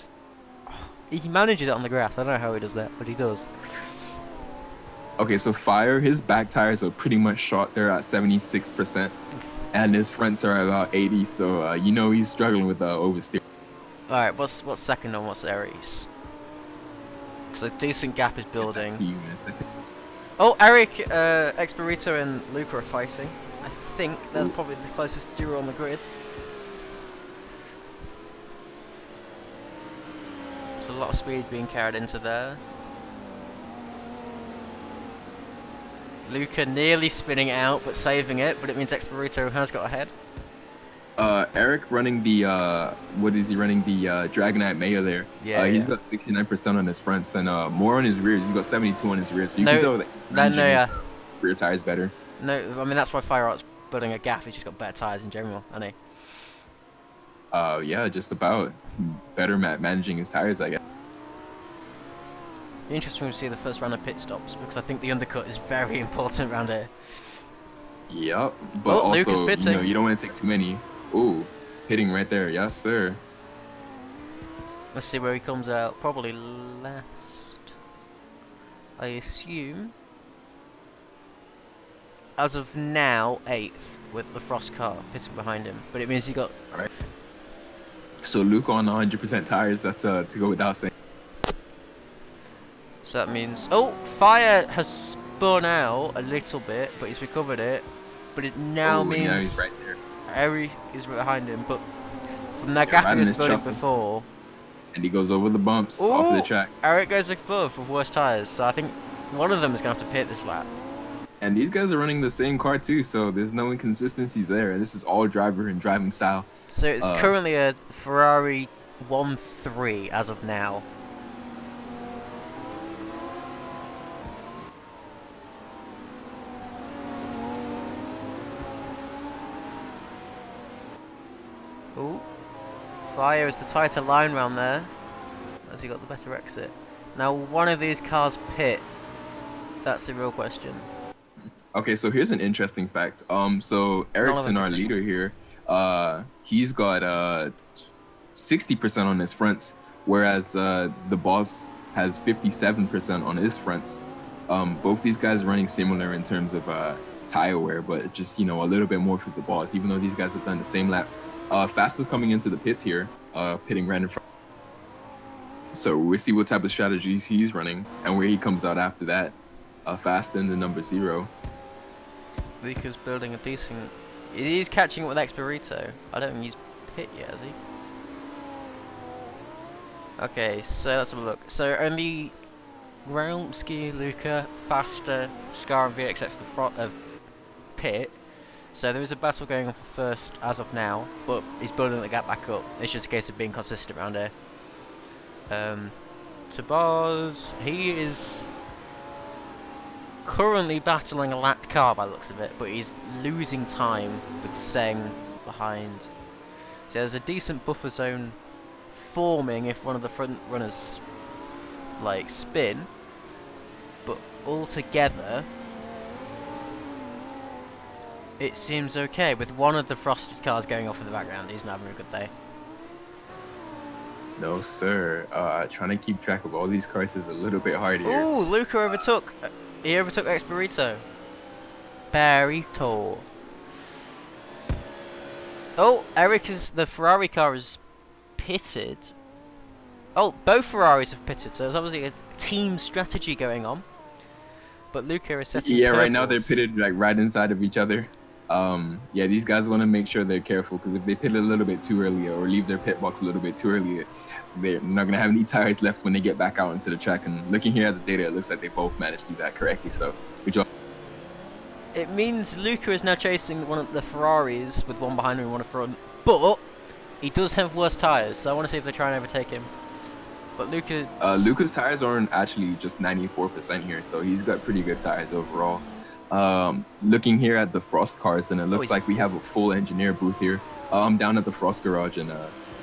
He manages it on the grass. I don't know how he does that, but he does. Okay, so Fire, his back tires are pretty much shot. They're at 76%. And his fronts are about 80, so he's struggling with oversteer. Alright, what's 2nd and what's Aries? Because a decent gap is building. Eric, X-Burrito and Luca are fighting. I think they're probably the closest duo on the grid. There's a lot of speed being carried into there. Luca nearly spinning out, but saving it, but it means X-Burrito has got ahead. Eric running the, what is he running? The Dragonite Maya there. Yeah, he's got 69% on his fronts and more on his rears. He's got 72 on his rears. So you can tell that rear tires better. No, I mean, that's why Fire Art's building a gap. He's just got better tyres in general, hasn't Yeah, just about. Better at managing his tires, I guess. he? Interesting to see the first round of pit stops because I think the undercut is very important around here. Yep, but Oh, Luke is also, pitting. you don't want to take too many. Ooh, hitting right there. Yes, sir. Let's see where he comes out. Probably last, I assume. As of now, 8th with the Frost car pitting behind him. But it means he got... All right. So Luke on 100% tires. That's to go without saying. So that means... Oh, Fire has spun out a little bit, but he's recovered it. But it now means... Yeah, he's right there. Eric is right behind him, but from that Yeah, gap right he in was his building chuffle. before... And he goes over the bumps Ooh, off the track. Eric goes above with worse tyres, so I think one of them is going to have to pit this lap. And these guys are running the same car too, so there's no inconsistencies there. This is all driver and driving style. So it's currently a Ferrari 1-3 as of now. Ooh. Fire is the tighter line round there. Has he got the better exit? Now one of these cars pit. That's the real question. Okay, so here's an interesting fact. So Ericsson, our leader here, he's got 60% on his fronts, whereas the boss has 57% on his fronts. Both these guys running similar in terms of tire wear, but just a little bit more for the boss. Even though these guys have done the same lap. Fastest coming into the pits here, pitting right in front. So we'll see what type of strategies he's running and where he comes out after that. Fast in the number 0. Luca's building a decent... He's catching it with Expirito. I don't think he's pit yet, has he? Okay, so let's have a look. So only Ground Ski, Luca, faster, Scar and V except for the front of pit. So there is a battle going on for first as of now, but he's building the gap back up. It's just a case of being consistent around here. Tabaz, he is currently battling a lapped car by the looks of it, but he's losing time with Seng behind. So there's a decent buffer zone forming if one of the front runners like spin, but altogether it seems okay with one of the frosted cars going off in the background. He's not having a good day. No, sir. Trying to keep track of all these cars is a little bit hard here. Ooh, Luca overtook. He overtook Expirito. Barito. Oh, Eric is... The Ferrari car is pitted. Oh, both Ferraris have pitted, so there's obviously a team strategy going on. But Luca is setting Yeah, right now they're pitted like right inside of each other. Yeah, these guys want to make sure they're careful because if they pit a little bit too early or leave their pit box a little bit too early, they're not going to have any tires left when they get back out into the track. And looking here at the data, it looks like they both managed to do that correctly. So, good job. It means Luca is now chasing one of the Ferraris with one behind him and one in front. But he does have worse tires, so I want to see if they try and overtake him. But Luca's tires aren't actually just 94% here, so he's got pretty good tires overall. Looking here at the Frost cars, and it looks like we have a full engineer booth here. I'm down at the Frost garage, and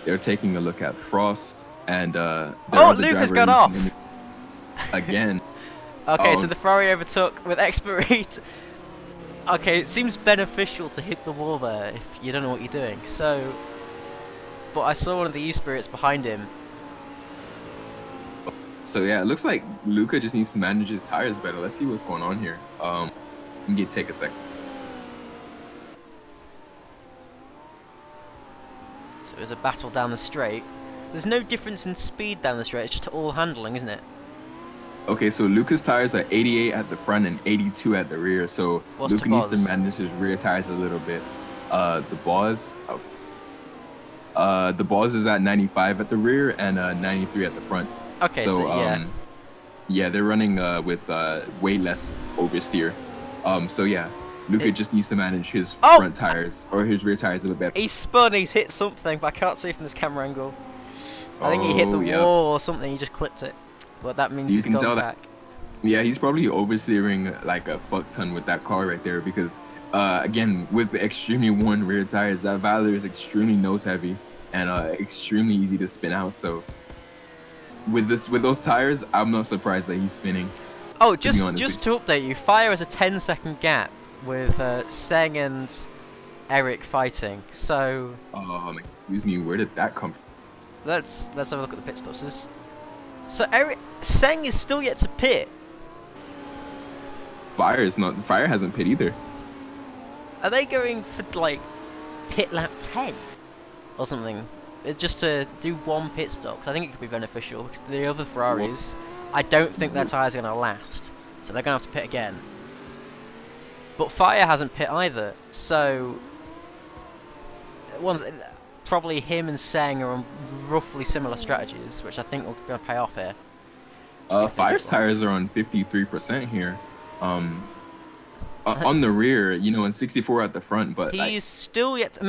they're taking a look at Frost, and Luca's got off again. Okay, so the Ferrari overtook with Expirito. Okay, it seems beneficial to hit the wall there if you don't know what you're doing. So, but I saw one of the E-Spirits behind him. So yeah, it looks like Luca just needs to manage his tires better. Let's see what's going on here. Take a second. So there's a battle down the straight. There's no difference in speed down the straight. It's just all handling, isn't it? Okay, so Luca's tires are 88 at the front and 82 at the rear. So Luca needs to manage his rear tires a little bit. The Boz is at 95 at the rear and 93 at the front. Okay, so yeah, they're running with way less oversteer. So yeah, Luca just needs to manage his front tires or his rear tires a bit better. He's spun, he's hit something, but I can't see from this camera angle. I think he hit the wall or something, he just clipped it. But that means he's gone back. Yeah, he's probably oversteering like a fuck ton with that car right there because Again, with the extremely worn rear tires, that Valor is extremely nose heavy and extremely easy to spin out. So with those tires, I'm not surprised that he's spinning. Oh, To be honest, just to update you, Fire has a 10-second gap with Seng and Eric fighting. So excuse me, where did that come from? let's have a look at the pit stops. So Eric Seng is still yet to pit. Fire hasn't pit either. Are they going for like pit lap 10 or something? Just to do one pit stop? 'Cause I think it could be beneficial. Because the other Ferraris, I don't think their tyres are going to last, so they're going to have to pit again. But Fire hasn't pit either, so probably him and Seng are on roughly similar strategies, which I think are going to pay off here. Fire's tires are on 53% here. On the rear, you know, and 64 at the front, but he's still yet to,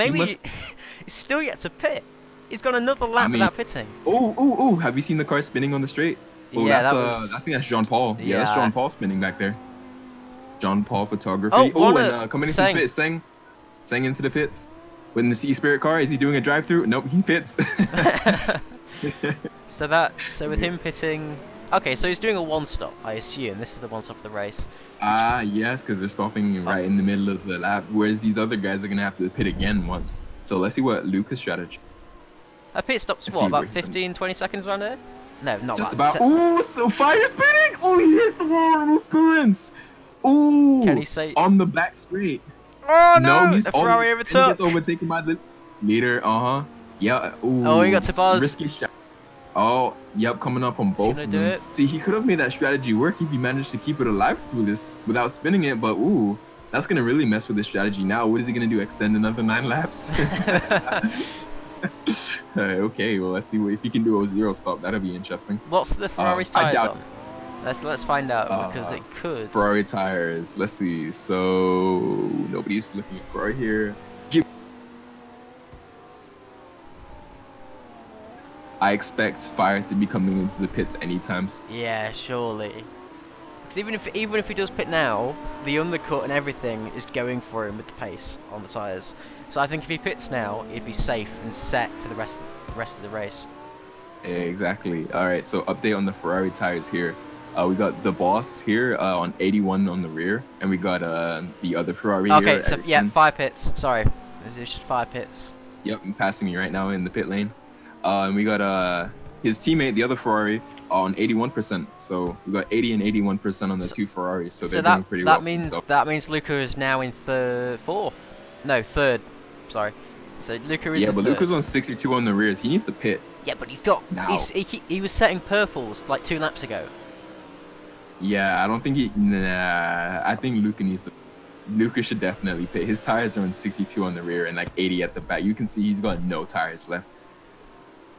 he's still yet to pit. He's got another lap without pitting. Oh! Have you seen the car spinning on the straight? Oh, yeah, I think that's Jean Paul. Yeah, that's Jean Paul spinning back there. Jean Paul photography. And coming into the pits, Seng into the pits. With the Sea Spirit car, is he doing a drive-through? Nope, he pits. So with him pitting. Okay, so he's doing a one-stop, I assume. This is the one-stop of the race. Yes, because they're stopping right in the middle of the lap, whereas these other guys are going to have to pit again once. So let's see what Luca's strategy. A pit stop's what, about 15, 20 seconds around here? No, not just that. about. Ooh, so Fire spinning! Oh, he hits the wall in his clearance! Ooh, can he say... on the back straight. Oh, no! He's Ferrari overtook. He gets overtaken by the leader, Yeah, ooh. Oh, he got to buzz. Risky shot. Oh, yep, coming up on both of them. See, he could have made that strategy work if he managed to keep it alive through this without spinning it, but ooh, that's going to really mess with his strategy now. What is he going to do, extend another 9 laps? Okay, well, let's see if he can do a 0 stop. That'll be interesting. What's the Ferrari's tires on? Let's find out, because it could. Ferrari tires, let's see. So, nobody's looking at Ferrari here. I expect Fire to be coming into the pits anytime soon. Yeah, surely. Because even if he does pit now, the undercut and everything is going for him with the pace on the tyres. So I think if he pits now, he'd be safe and set for the rest of the race. Exactly. All right. So update on the Ferrari tires here. We got the boss here on 81 on the rear, and we got the other Ferrari here. Okay, so yeah, 5 pits. Sorry, it's just 5 pits. Yep, I'm passing me right now in the pit lane. And we got his teammate, the other Ferrari, on 81%. So we got 80 and 81% on the 2 Ferraris. So they're doing pretty well. That means Luca is now in third. Sorry. So Luca is. Yeah, but Luca's on 62 on the rears. He needs to pit. Yeah, but he's got. Now. He was setting purples like 2 laps ago. Yeah, I don't think he. Nah, I think Luca needs to. Luca should definitely pit. His tires are on 62 on the rear and like 80 at the back. You can see he's got no tires left.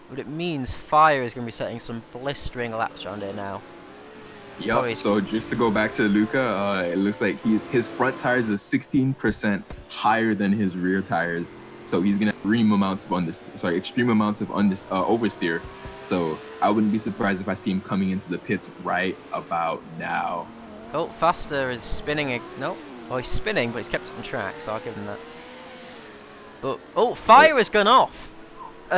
But it means Fire is going to be setting some blistering laps around here now. Yep, so just to go back to Luca, it looks like his front tires is 16% higher than his rear tires. So he's going to have extreme amounts of oversteer. So I wouldn't be surprised if I see him coming into the pits right about now. Oh, Faster is spinning. No, well, he's spinning, but he's kept it on track, so I'll give him that. But Fire has gone off.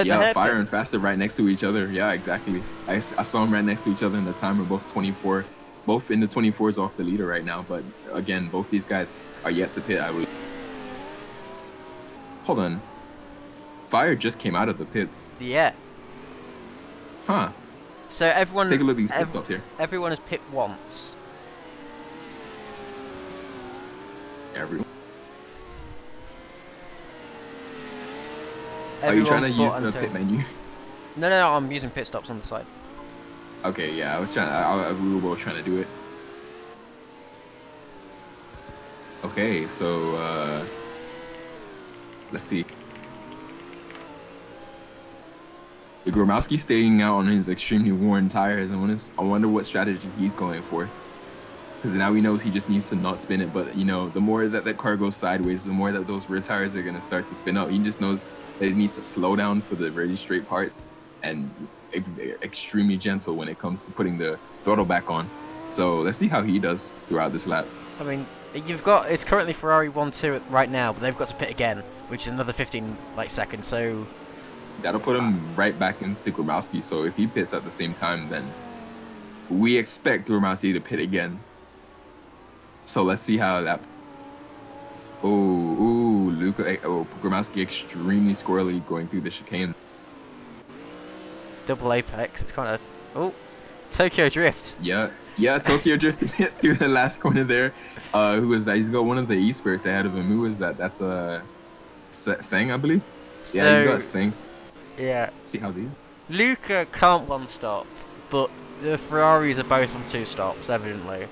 Yeah, Fire and Faster right next to each other. Yeah, exactly. I saw them right next to each other in the timer, both 24, both in the 24s off the leader right now. But again, both these guys are yet to pit, I believe. Hold on. Fire just came out of the pits. Yeah. Huh. So everyone. Take a look at these pit stops here. Everyone has pit once. Everyone. Are you trying to use the pit menu? No, I'm using pit stops on the side. Okay, yeah, I was trying. We were both trying to do it. Okay, so let's see. The Gromowski staying out on his extremely worn tires. I wonder what strategy he's going for. Because now he knows he just needs to not spin it. But you know, the more that car goes sideways, the more that those rear tires are gonna start to spin out. He just knows that it needs to slow down for the really straight parts and extremely gentle when it comes to putting the throttle back on. So let's see how he does throughout this lap. I mean, You've got it's currently Ferrari 1-2 right now, but they've got to pit again, which is another 15 seconds. So That'll put him right back into Gromowski. So if he pits at the same time, then we expect Gromowski to pit again. So let's see how that. Oh, Luca. Oh, Gromowski extremely squirrely going through the chicane. double apex. It's kind of Tokyo Drift. Yeah, Tokyo drifted through the last corner there. Who was that? He's got one of the e-spirits ahead of him. Who was that? That's Sang, I believe. So, Yeah, he's got Sang. Yeah. See how these? Luca can't one stop, but the Ferraris are both on 2 stops, evidently.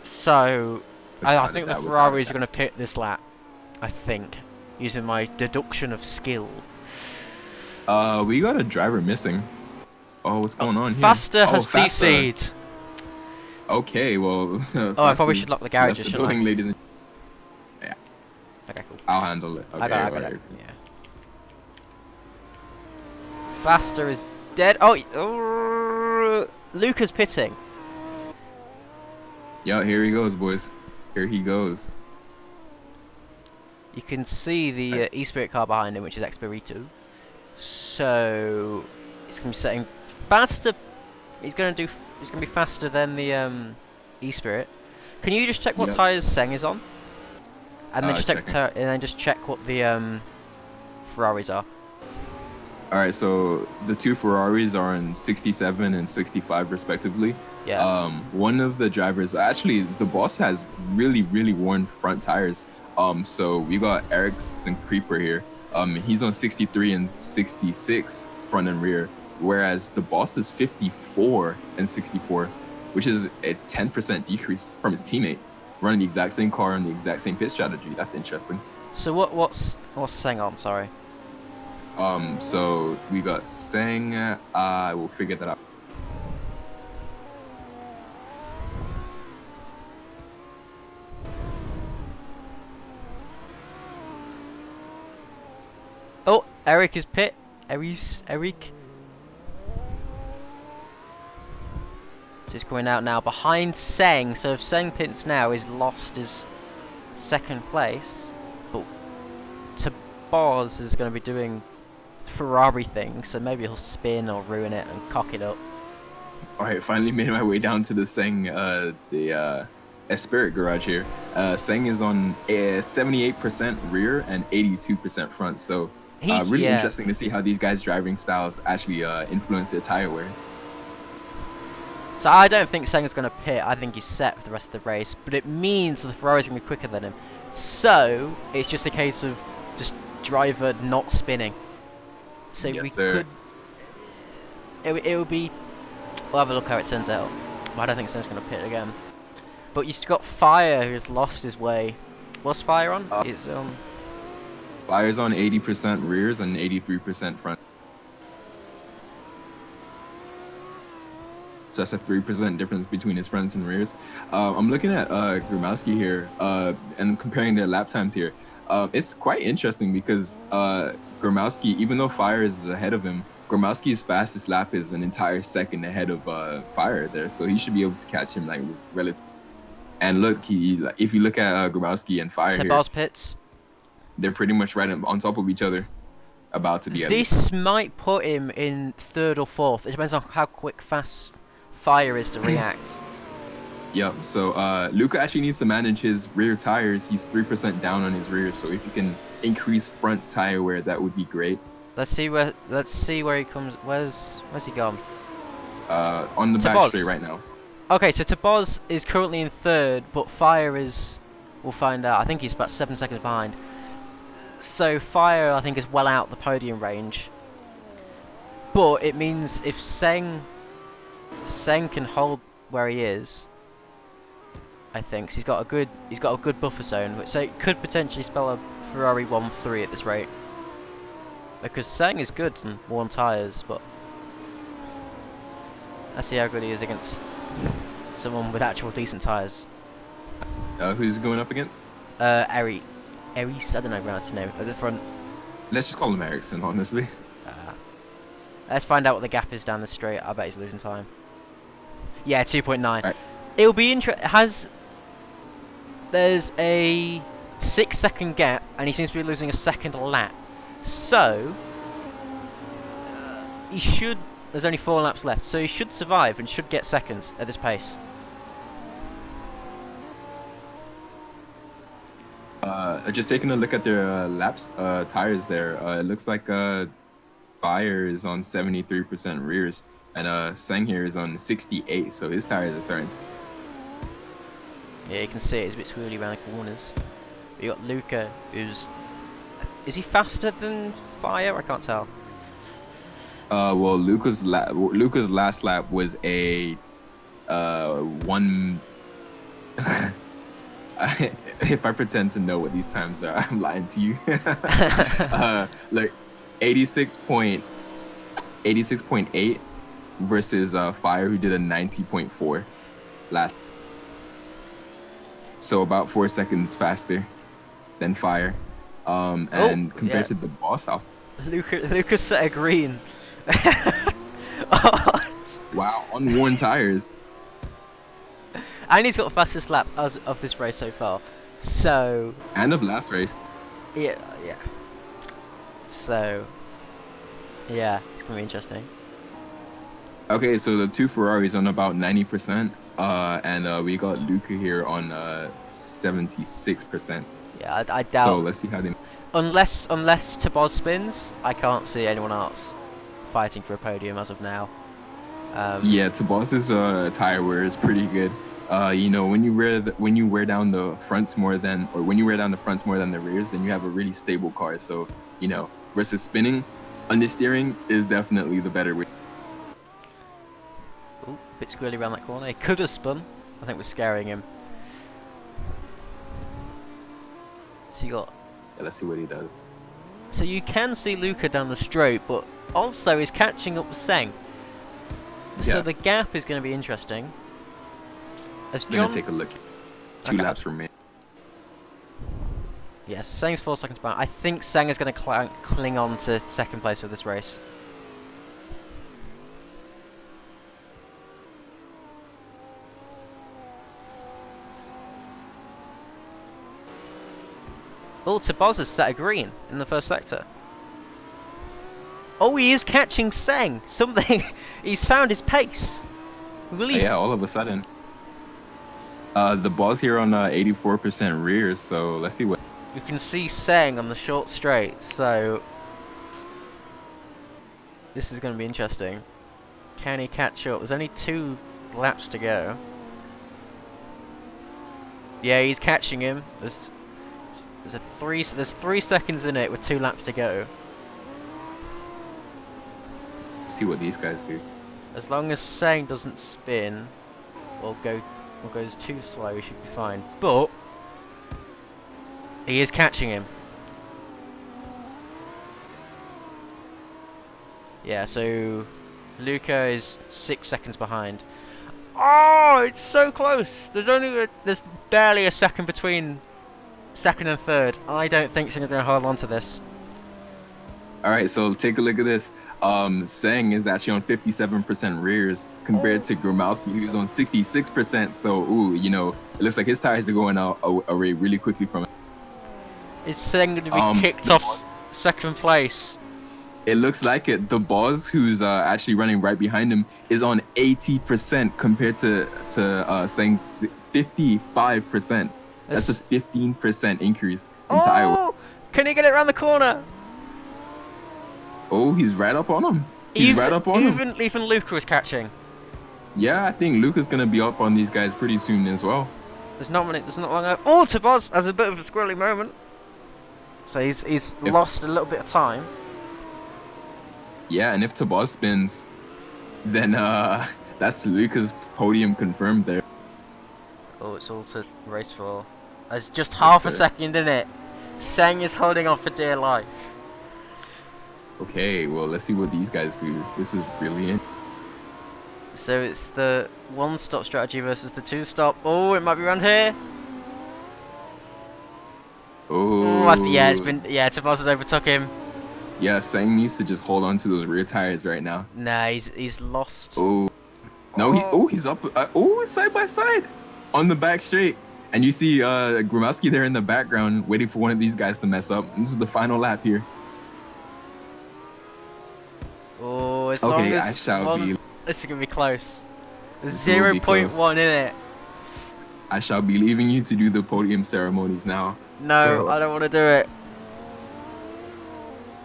So I think the Ferraris are going to pit this lap. I think, using my deduction of skill. We got a driver missing. Oh, what's going on here? Faster has DC'd. Okay, well. I probably should lock the garage, shouldn't I? Ladies and... Yeah. Okay, cool. I'll handle it. Okay, I got it. Yeah. Faster is dead. Oh, Luca's pitting. Yeah, here he goes, boys. Here he goes. You can see the e-spirit car behind him, which is Expirito. So he's going to be setting faster. He's going to be faster than the e-spirit. Can you just check what tyres Seng is on? And then just check what the Ferraris are. All right, so the 2 Ferraris are in 67 and 65 respectively. Yeah. One of the drivers, actually, the boss has really worn front tires. So we got Ericsson Creeper here. He's on 63 and 66 front and rear, whereas the boss is 54 and 64, which is a 10% decrease from his teammate, running the exact same car and the exact same pit strategy. That's interesting. So what's Seng on? Sorry. So we got Sang. I will figure that out. Oh, Eric is pit. Eric. So he's coming out now behind Seng. So if Seng pits now, he's lost his 2nd place. But Tabaz is going to be doing Ferrari thing, so maybe he'll spin or ruin it and cock it up. All right, finally made my way down to the Sang, Spirit garage here. Sang is on 78% rear and 82% front, so really interesting to see how these guys' driving styles actually influence their tire wear. So I don't think Sang is going to pit. I think he's set for the rest of the race, but it means the Ferrari's going to be quicker than him. So it's just a case of just driver not spinning. So yes, we sir. could. It would be. We'll have a look how it turns out. But I don't think Seng's going to pit again. But you've got Fire, who has lost his way. What's Fire on? It's Fire's on 80% rears and 83% front. So that's a 3% difference between his fronts and rears. I'm looking at Gromowski here and comparing their lap times here. It's quite interesting because Gromowski, even though Fire is ahead of him, Gromowski's fastest lap is an entire second ahead of Fire there, so he should be able to catch him like relative. And look, if you look at Gromowski and Fire here, pits. They're pretty much right on top of each other, about to be. This might put him in 3rd or 4th. It depends on how fast Fire is to react. Yep. So Luca actually needs to manage his rear tires. He's 3% down on his rear, so if you can increase front tire wear, that would be great. Let's see where he comes. Where's he gone? On the back straight right now. Okay, so Tabaz is currently in 3rd, but Fire is. We'll find out. I think he's about 7 seconds behind. So Fire, I think, is well out the podium range. But it means if Seng can hold where he is, I think so he's got a good buffer zone, so it could potentially spell a Ferrari 1-3 at this rate. Because Seng is good on worn tyres, but let's see how good he is against someone with actual decent tyres. Who's going up against? Eris, I don't know his name, at the front. Let's just call him Ericsson, honestly. Let's find out what the gap is down the straight. I bet he's losing time. Yeah, 2.9. Right. It'll be interesting. there's a 6-second gap, and he seems to be losing a second a lap. So he should. There's only 4 laps left, so he should survive and should get second at this pace. Just taking a look at their tires there. It looks like Fire is on 73% rears, and Sang here is on 68. So his tires are starting to. Yeah, you can see it. It's a bit squirrely around the corners. But you got Luca, who's. Is he faster than Fire? I can't tell. Well, Luca's last lap was a one. If I pretend to know what these times are, I'm lying to you. Like 86.8 versus Fire, who did a 90.4 last. So about 4 seconds faster than Fire. And compared to the boss, Luca set a green. Wow, on worn tires. And he's got the fastest lap of this race so far. So. And of last race. Yeah. So. Yeah, it's gonna be interesting. Okay, so the 2 Ferraris on about 90%, and we got Luca here on 76%. Yeah, I doubt. So let's see how they. Unless Tabos spins, I can't see anyone else fighting for a podium as of now. Yeah, Tabos's tire wear is pretty good. You know, when you wear down the fronts more than the rears, then you have a really stable car. So, you know, versus spinning, understeering is definitely the better way. Ooh, a bit squirrely around that corner. He could have spun. I think we're scaring him. So you got. Yeah, let's see what he does. So you can see Luca down the straight, but also he's catching up with Seng. So the gap is going to be interesting. As John... I'm going to take a look. 2 laps remain. Yes, Seng's 4 seconds behind. I think Seng is going to cling on to second place with this race. Oh, Tabos has set a green in the first sector. Oh, he is catching Seng. Something. He's found his pace. Yeah, all of a sudden. The ball's here on 84% rears, so let's see what. You can see Seng on the short straight, so this is going to be interesting. Can he catch up? There's only 2 laps to go. Yeah, he's catching him. There's 3 seconds in it with 2 laps to go. See what these guys do. As long as Seng doesn't spin or goes too slow, he should be fine. But he is catching him. Yeah, so Luca is 6 seconds behind. Oh, it's so close. There's barely a second between second and third. I don't think Seng's going to hold on to this. All right, so take a look at this. Sang is actually on 57% rears compared to Gromowski, who's on 66%. So, ooh, you know, it looks like his tires are going out away really quickly from it. Is Seng going to be kicked off second place? It looks like it. The Boz, who's actually running right behind him, is on 80% compared to Seng's 55%. That's a 15% increase in tire wear. Can he get it around the corner? Oh, he's right up on him. Even Luca is catching. Yeah, I think Luca's gonna be up on these guys pretty soon as well. There's not long left. Oh, Tabos has a bit of a squirrely moment. So he's lost a little bit of time. Yeah, and if Tabos spins, then that's Luca's podium confirmed there. Oh, it's all to race for. There's just half a second in it. Seng is holding on for dear life. Okay, well, let's see what these guys do. This is brilliant. So it's the 1-stop strategy versus the 2-stop. Oh, it might be around here. Oh. Yeah, Tabos has overtook him. Yeah, Sang needs to just hold on to those rear tires right now. Nah, he's lost. Oh. No, he's up. Side by side on the back straight. And you see Gromowski there in the background waiting for one of these guys to mess up. This is the final lap here. Oh, as long Okay, I as shall one, be. this is gonna be close. There's This will be close. 0.1 in it. I shall be leaving you to do the podium ceremonies now. No, So I don't want to do it.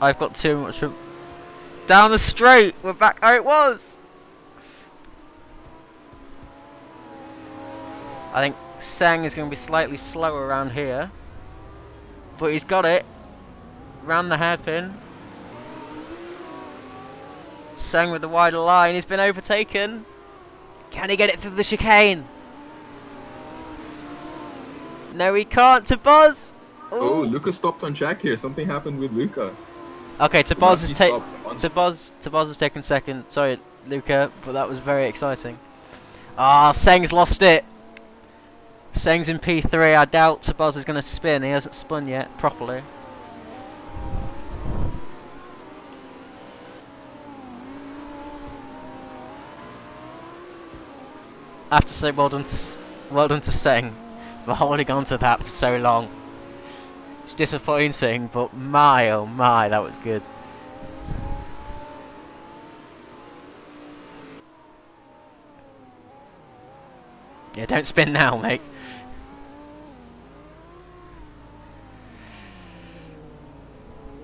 I've got too much. Down the straight. We're back how it was. I think Seng is going to be slightly slower around here, but he's got it. Round the hairpin. Seng with the wider line. He's been overtaken. Can he get it through the chicane? No, he can't. To Buzz. oh, Luca stopped on track here. Something happened with Luca. Okay, Tabaz has taken. Tabaz. Tabaz has taken second. Sorry, Luca, but that was very exciting. Ah, Seng's lost it. Seng's in P3. I doubt Tabaz is going to spin. He hasn't spun yet properly. I have to say, well done to Seng for holding on to that for so long. It's disappointing, but my oh my, that was good. Yeah, don't spin now, mate.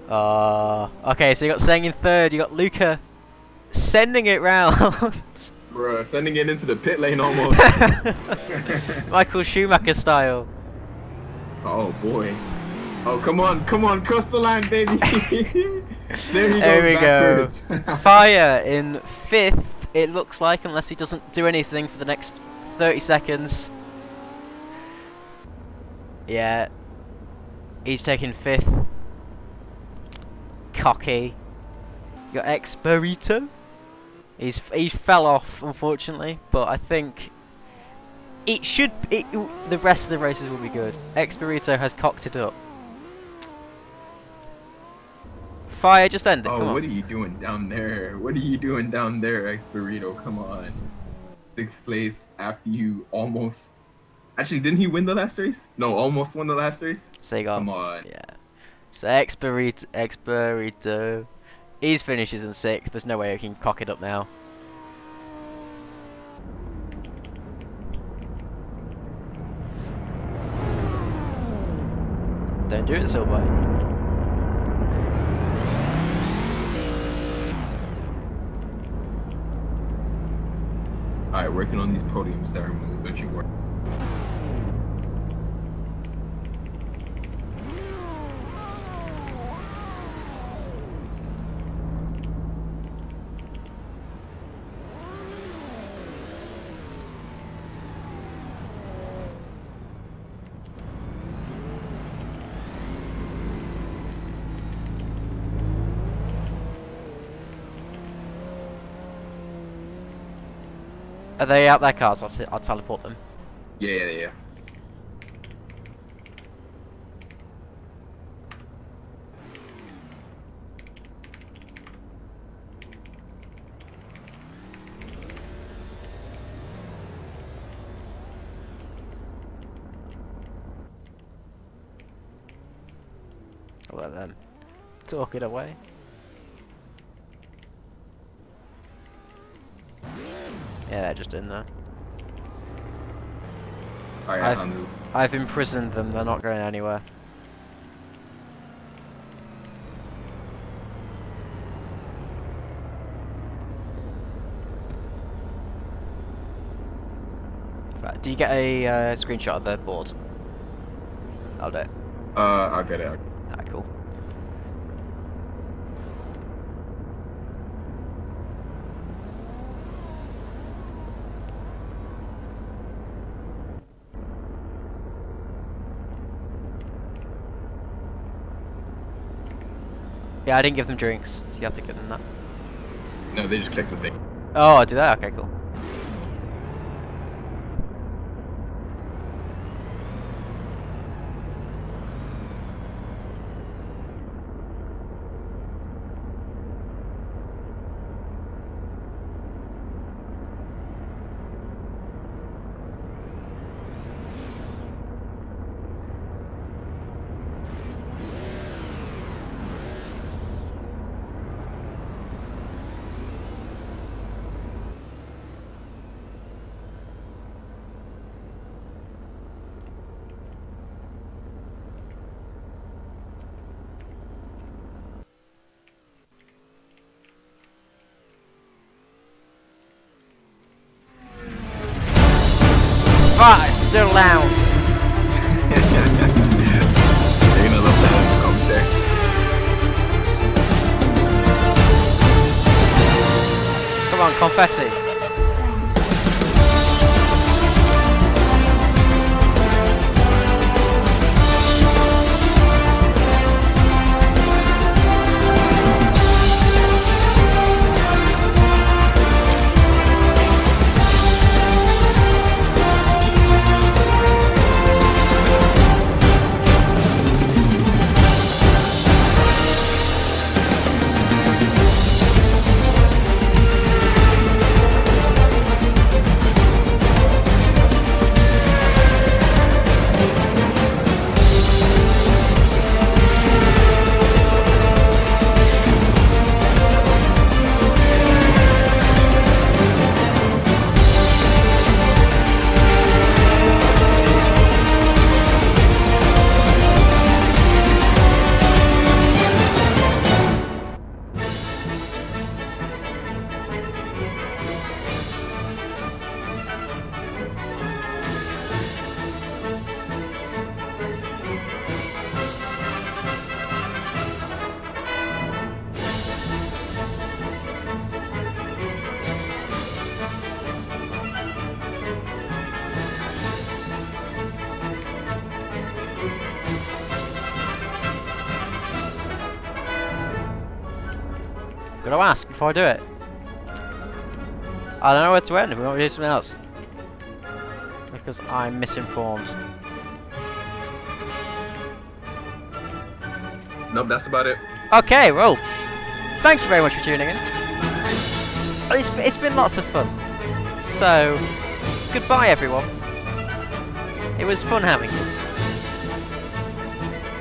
Okay, so you got Seng in third, you got Luca sending it round. Bro, sending it into the pit lane almost. Michael Schumacher style. Oh boy. Oh, come on, cross the line, baby. There we go. Fire in fifth, it looks like, unless he doesn't do anything for the next 30 seconds. Yeah. He's taking fifth. Cocky. Your ex-Burrito. He fell off, unfortunately, but I think the rest of the races will be good. Ex-Burrito has cocked it up. Fire, just end it. Oh, come on. What are you doing down there? What are you doing down there, Ex-Burrito? Come on. 6th place after you almost... Actually, didn't he win the last race? No, almost won the last race? So you got... Come on. Yeah. So Ex-Burrito... He's finishes in 6th. There's no way he can cock it up now. Don't do it, Silver. Alright, working on these podium ceremonies. Don't you worry. Are they out their cars? I'll teleport them. Yeah. I'll let them talk it away. Yeah, they're just in there. Alright, I've imprisoned them, they're not going anywhere. In fact, do you get a screenshot of the board? I'll do it. I'll get it. Alright, cool. Yeah, I didn't give them drinks, so you have to give them that. No, they just clicked the thing. Oh, I do that? Okay, cool. Wow, it's still loud. They're gonna love that in the commentary. Come on, confetti. Gotta ask before I do it. I don't know where to end. We want to do something else. Because I'm misinformed. Nope, that's about it. Okay, well, thank you very much for tuning in. It's been lots of fun. So, goodbye everyone. It was fun having you.